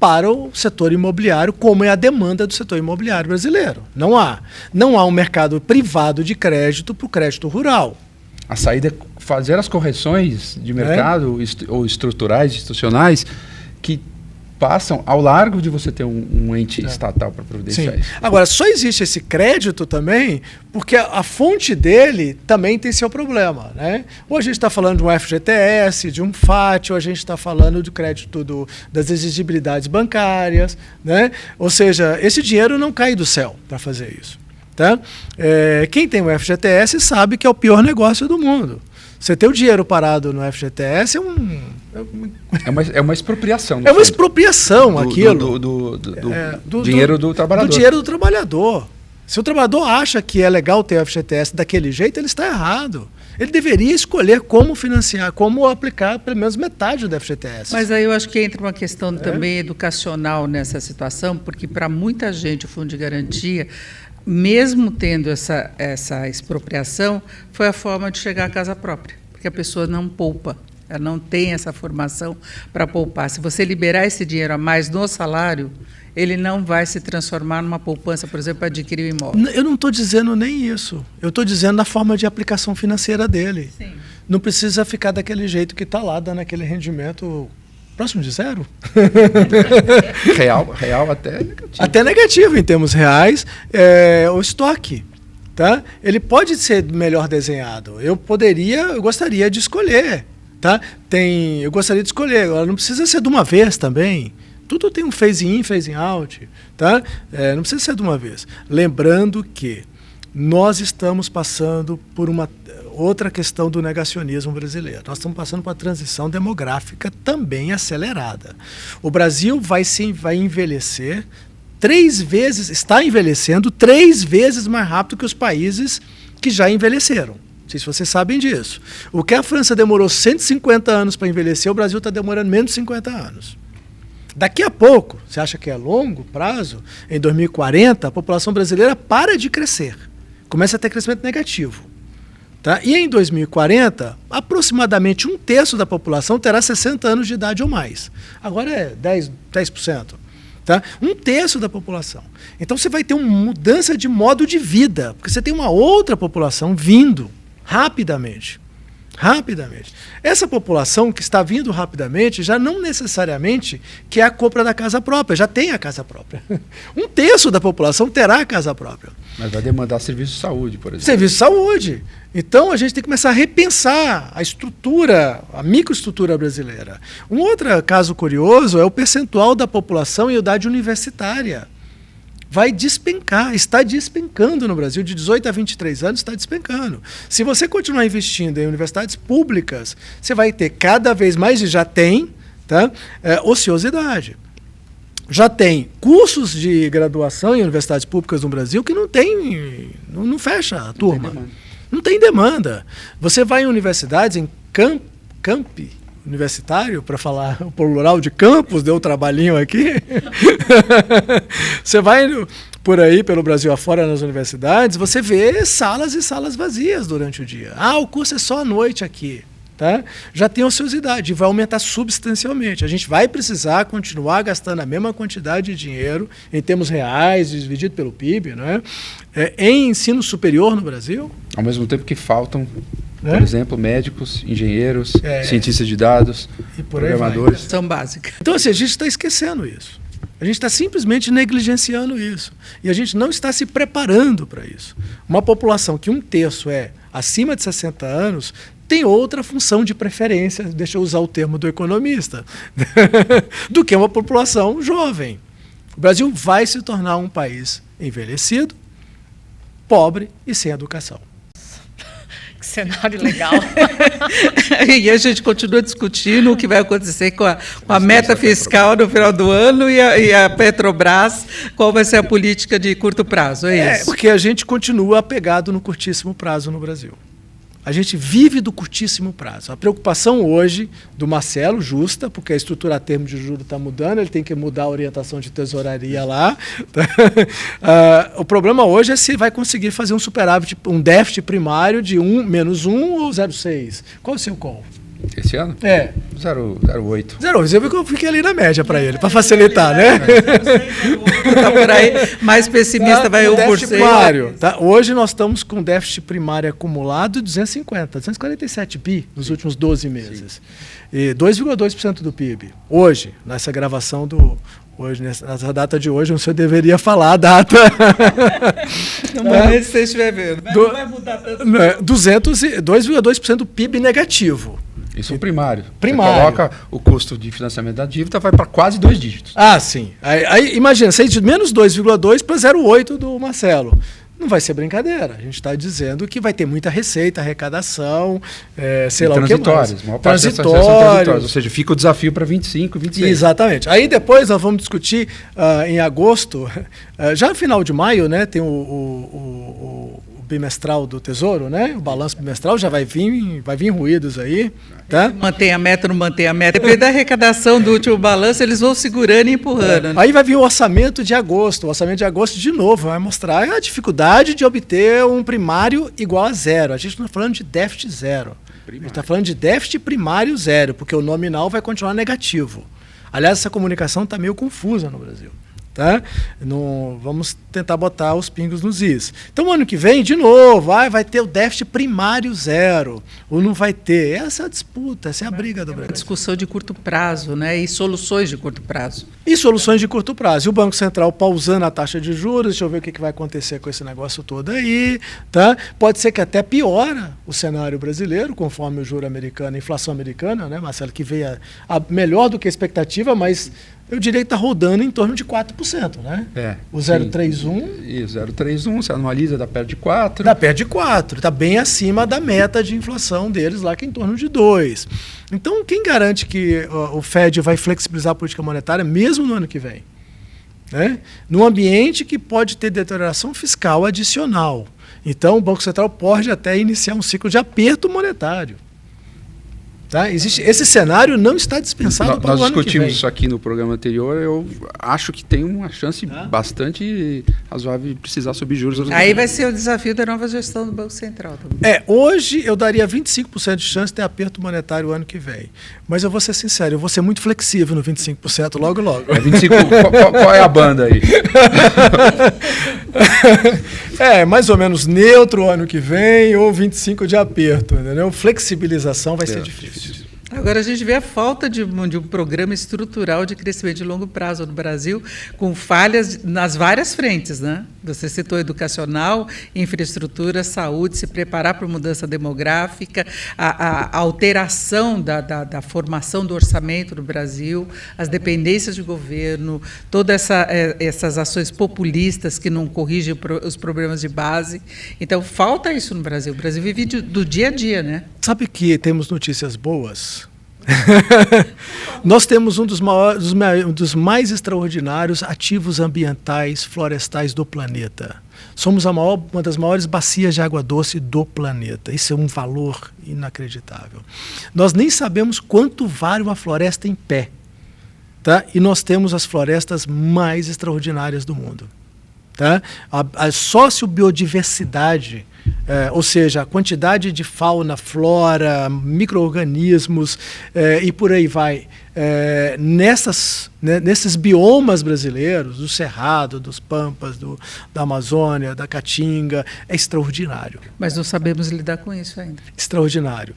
para o setor imobiliário, como é a demanda do setor imobiliário brasileiro. Não há. Não há um mercado privado de crédito para o crédito rural. A saída é fazer as correções de mercado ou estruturais, institucionais, que passam ao largo de você ter um ente estatal para providenciar isso. Agora, só existe esse crédito também porque a fonte dele também tem seu problema. Né? Ou a gente está falando de um FGTS, de um FAT, ou a gente está falando do crédito das exigibilidades bancárias. Né? Ou seja, esse dinheiro não cai do céu para fazer isso. Tá? Quem tem o FGTS sabe que é o pior negócio do mundo. Você ter o dinheiro parado no FGTS é uma expropriação. É uma expropriação aquilo. Do dinheiro do trabalhador. Do dinheiro do trabalhador. Se o trabalhador acha que é legal ter o FGTS daquele jeito, ele está errado. Ele deveria escolher como financiar, como aplicar pelo menos metade do FGTS. Mas aí eu acho que entra uma questão também educacional nessa situação, porque para muita gente o Fundo de Garantia, mesmo tendo essa expropriação, foi a forma de chegar à casa própria, porque a pessoa não poupa. Ela não tem essa formação para poupar. Se você liberar esse dinheiro a mais no salário, ele não vai se transformar numa poupança, por exemplo, para adquirir um imóvel. Eu não estou dizendo nem isso. Eu estou dizendo na forma de aplicação financeira dele. Sim. Não precisa ficar daquele jeito que está lá, dando aquele rendimento próximo de zero. Real até negativo. Até negativo em termos reais. O estoque. Tá? Ele pode ser melhor desenhado. Eu gostaria de escolher. Tá? Eu gostaria de escolher. Agora, não precisa ser de uma vez também. Tudo tem um phase-in, phase-out. Tá? Não precisa ser de uma vez. Lembrando que nós estamos passando por uma outra questão do negacionismo brasileiro. Nós estamos passando por uma transição demográfica também acelerada. O Brasil vai envelhecer 3 vezes, está envelhecendo 3 vezes mais rápido que os países que já envelheceram. Não sei se vocês sabem disso. O que a França demorou 150 anos para envelhecer, o Brasil está demorando menos de 50 anos. Daqui a pouco, você acha que é longo prazo? Em 2040, a população brasileira para de crescer. Começa a ter crescimento negativo. Tá? E em 2040, aproximadamente 1/3 da população terá 60 anos de idade ou mais. Agora é 10%. Tá? 1/3 da população. Então você vai ter uma mudança de modo de vida, porque você tem uma outra população vindo rapidamente. Rapidamente. Essa população que está vindo rapidamente já não necessariamente quer a compra da casa própria, já tem a casa própria. 1/3 da população terá a casa própria. Mas vai demandar serviço de saúde, por exemplo. Serviço de saúde. Então a gente tem que começar a repensar a estrutura, a microestrutura brasileira. Um outro caso curioso é o percentual da população em idade universitária. Vai despencar, está despencando no Brasil, de 18 a 23 anos está despencando. Se você continuar investindo em universidades públicas, você vai ter cada vez mais, e já tem, tá, ociosidade. Já tem cursos de graduação em universidades públicas no Brasil que não fecha a turma. Não tem demanda. Você vai em universidades, em campi universitário, para falar o plural de campus, deu um trabalhinho aqui. Você vai por aí, pelo Brasil afora, nas universidades, você vê salas e salas vazias durante o dia. O curso é só à noite aqui. Tá? Já tem ociosidade, vai aumentar substancialmente. A gente vai precisar continuar gastando a mesma quantidade de dinheiro, em termos reais, dividido pelo PIB, não é? Em ensino superior no Brasil. Ao mesmo tempo que faltam, por exemplo, médicos, engenheiros, cientistas de dados, e por programadores. São básicas. Então, assim, a gente está esquecendo isso. A gente está simplesmente negligenciando isso. E a gente não está se preparando para isso. Uma população que 1/3 é acima de 60 anos tem outra função de preferência, deixa eu usar o termo do economista, do que uma população jovem. O Brasil vai se tornar um país envelhecido, pobre e sem educação. Que cenário legal. E a gente continua discutindo o que vai acontecer com a meta fiscal no final do ano e a Petrobras, qual vai ser a política de curto prazo, é isso? Porque a gente continua apegado no curtíssimo prazo no Brasil. A gente vive do curtíssimo prazo. A preocupação hoje do Marcelo, justa, porque a estrutura a termo de juros está mudando, ele tem que mudar a orientação de tesouraria lá. O problema hoje é se vai conseguir fazer um superávit, um déficit primário de -1 ou 0,6. Qual o seu call? Esse ano? 0,8. 0,8. Eu vi que eu fiquei ali na média para ele, para facilitar, né? Está por aí, mais pessimista vai 1%. Primário, tá? Hoje nós estamos com déficit primário acumulado de 247 bi nos últimos 12 meses. E 2,2% do PIB. Hoje, nessa gravação hoje, nessa data de hoje, o senhor deveria falar a data. No momento que você estiver vendo. Não vai mudar tanto. 2,2% do PIB negativo. Isso é o primário. Primário. Você coloca o custo de financiamento da dívida, vai para quase 2 dígitos. Sim. Aí imagina, sair de menos 2,2 para 0,8 do Marcelo. Não vai ser brincadeira. A gente está dizendo que vai ter muita receita, arrecadação, sei lá o que mais. Transitórias. Ou seja, fica o desafio para 25, 26. Exatamente. Aí depois nós vamos discutir em agosto, já no final de maio, né, tem o bimestral do Tesouro, né? O balanço bimestral já vai vir ruídos aí, tá? Mantém a meta, não mantém a meta. Depois da arrecadação do último balanço, eles vão segurando e empurrando. Aí vai vir o orçamento de agosto. O orçamento de agosto, de novo, vai mostrar a dificuldade de obter um primário igual a zero. A gente não está falando de déficit zero. A gente está falando de déficit primário zero, porque o nominal vai continuar negativo. Aliás, essa comunicação está meio confusa no Brasil. Tá? Vamos tentar botar os pingos nos is. Então, ano que vem, de novo, vai ter o déficit primário zero, ou não vai ter. Essa é a disputa, essa é a briga do Brasil. Discussão de curto prazo, né? E soluções de curto prazo. E soluções de curto prazo. E o Banco Central pausando a taxa de juros, deixa eu ver o que vai acontecer com esse negócio todo aí. Tá? Pode ser que até piora o cenário brasileiro, conforme o juro americano, a inflação americana, né, Marcelo, que veio melhor do que a expectativa, mas eu diria que está rodando em torno de 4%, né? O 0,31... E 0,31, você analisa, dá perto de 4. Dá perto de 4, está bem acima da meta de inflação deles lá, que é em torno de 2. Então, quem garante que o Fed vai flexibilizar a política monetária mesmo no ano que vem? Né? Num ambiente que pode ter deterioração fiscal adicional. Então, o Banco Central pode até iniciar um ciclo de aperto monetário. Tá? Esse cenário não está dispensado para o ano que vem. Nós discutimos isso aqui no programa anterior. Eu acho que tem uma chance bastante razoável de precisar subir juros. Aí vai ser o desafio da nova gestão do Banco Central também. Hoje eu daria 25% de chance de ter aperto monetário o ano que vem. Mas eu vou ser sincero, eu vou ser muito flexível no 25% logo. 25, qual é a banda aí? Mais ou menos neutro o ano que vem ou 25% de aperto, entendeu? Flexibilização vai ser difícil. Agora a gente vê a falta de um programa estrutural de crescimento de longo prazo no Brasil, com falhas nas várias frentes, né? Você citou educacional, infraestrutura, saúde, se preparar para a mudança demográfica, a alteração da formação do orçamento no Brasil, as dependências de governo, todas essas ações populistas que não corrigem os problemas de base. Então, falta isso no Brasil. O Brasil vive do dia a dia, né? Sabe que temos notícias boas? Nós temos um dos mais extraordinários ativos ambientais florestais do planeta. Somos uma das maiores bacias de água doce do planeta. Isso é um valor inacreditável. Nós nem sabemos quanto vale uma floresta em pé. Tá? E nós temos as florestas mais extraordinárias do mundo. Tá? A sociobiodiversidade, ou seja, a quantidade de fauna, flora, micro-organismos e por aí vai, nesses biomas brasileiros, do Cerrado, dos Pampas, da Amazônia, da Caatinga, é extraordinário. Mas não sabemos lidar com isso ainda. Extraordinário.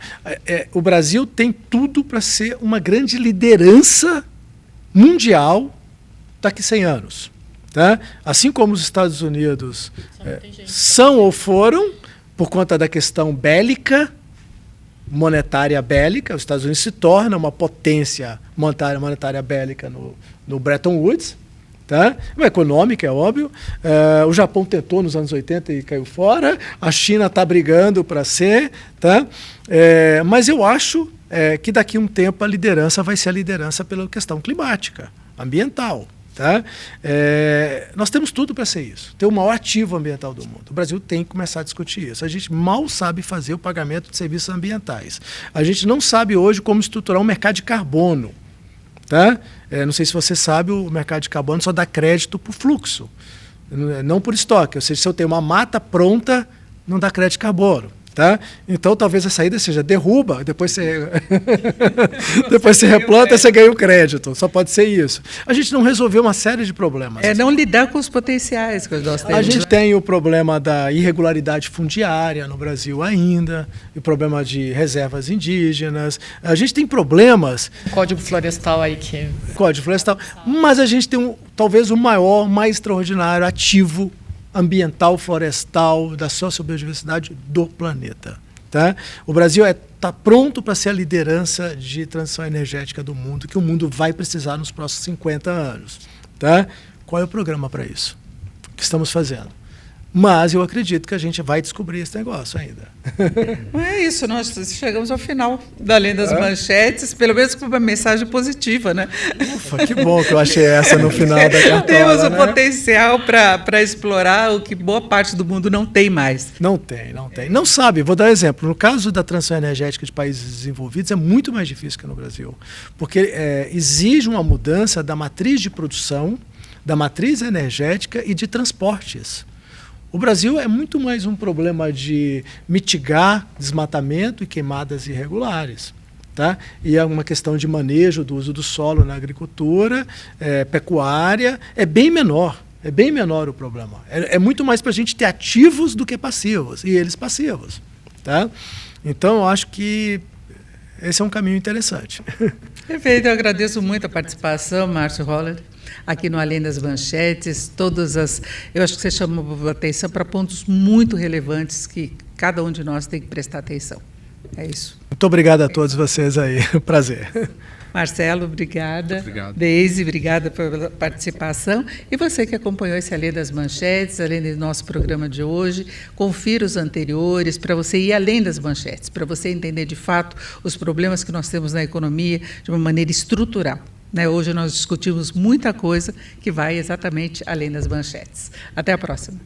O Brasil tem tudo para ser uma grande liderança mundial daqui a 100 anos. Tá? Assim como os Estados Unidos são ou foram, por conta da questão bélica, monetária bélica, os Estados Unidos se torna uma potência monetária bélica no Bretton Woods, tá? Uma econômica, é óbvio. O Japão tentou nos anos 80 e caiu fora, a China está brigando para ser, tá? Mas eu acho que daqui a um tempo a liderança vai ser a liderança pela questão climática, ambiental. Tá? Nós temos tudo para ser isso, ter o maior ativo ambiental do mundo. O Brasil tem que começar a discutir isso. A gente mal sabe fazer o pagamento de serviços ambientais. A gente não sabe hoje como estruturar um mercado de carbono. Tá? Não sei se você sabe, o mercado de carbono só dá crédito por fluxo, não por estoque. Ou seja, se eu tenho uma mata pronta, não dá crédito de carbono. Tá? Então talvez a saída seja derruba, depois você replanta e você ganha o crédito. Só pode ser isso. A gente não resolveu uma série de problemas. Não lidar com os potenciais que nós temos. A gente tem o problema da irregularidade fundiária no Brasil ainda, o problema de reservas indígenas. A gente tem problemas. Código florestal aí que. Código florestal. Mas a gente tem talvez o maior, mais extraordinário ativo ambiental, florestal, da sociobiodiversidade do planeta. Tá? O Brasil está pronto para ser a liderança de transição energética do mundo, que o mundo vai precisar nos próximos 50 anos. Tá? Qual é o programa para isso? O que estamos fazendo? Mas eu acredito que a gente vai descobrir esse negócio ainda. É isso, nós chegamos ao final da Além das Manchetes, pelo menos com uma mensagem positiva, né? Ufa, que bom que eu achei essa no final da cartola. Temos o potencial para explorar o que boa parte do mundo não tem mais. Não tem. Não sabe, vou dar um exemplo. No caso da transição energética de países desenvolvidos, é muito mais difícil que no Brasil, porque exige uma mudança da matriz de produção, da matriz energética e de transportes. O Brasil é muito mais um problema de mitigar desmatamento e queimadas irregulares. Tá? E é uma questão de manejo do uso do solo na agricultura, pecuária, é bem menor o problema. É muito mais para a gente ter ativos do que passivos, e eles passivos. Tá? Então, eu acho que esse é um caminho interessante. Perfeito, eu agradeço muito a participação, Márcio Roller, aqui no Além das Manchetes. Eu acho que você chamou a atenção para pontos muito relevantes que cada um de nós tem que prestar atenção. É isso. Muito obrigado a todos vocês aí. Prazer. Marcelo, obrigada. Obrigado. Deise, obrigada pela participação. E você que acompanhou esse Além das Manchetes, além do nosso programa de hoje, confira os anteriores para você ir além das manchetes, para você entender de fato os problemas que nós temos na economia de uma maneira estrutural. Hoje nós discutimos muita coisa que vai exatamente além das manchetes. Até a próxima.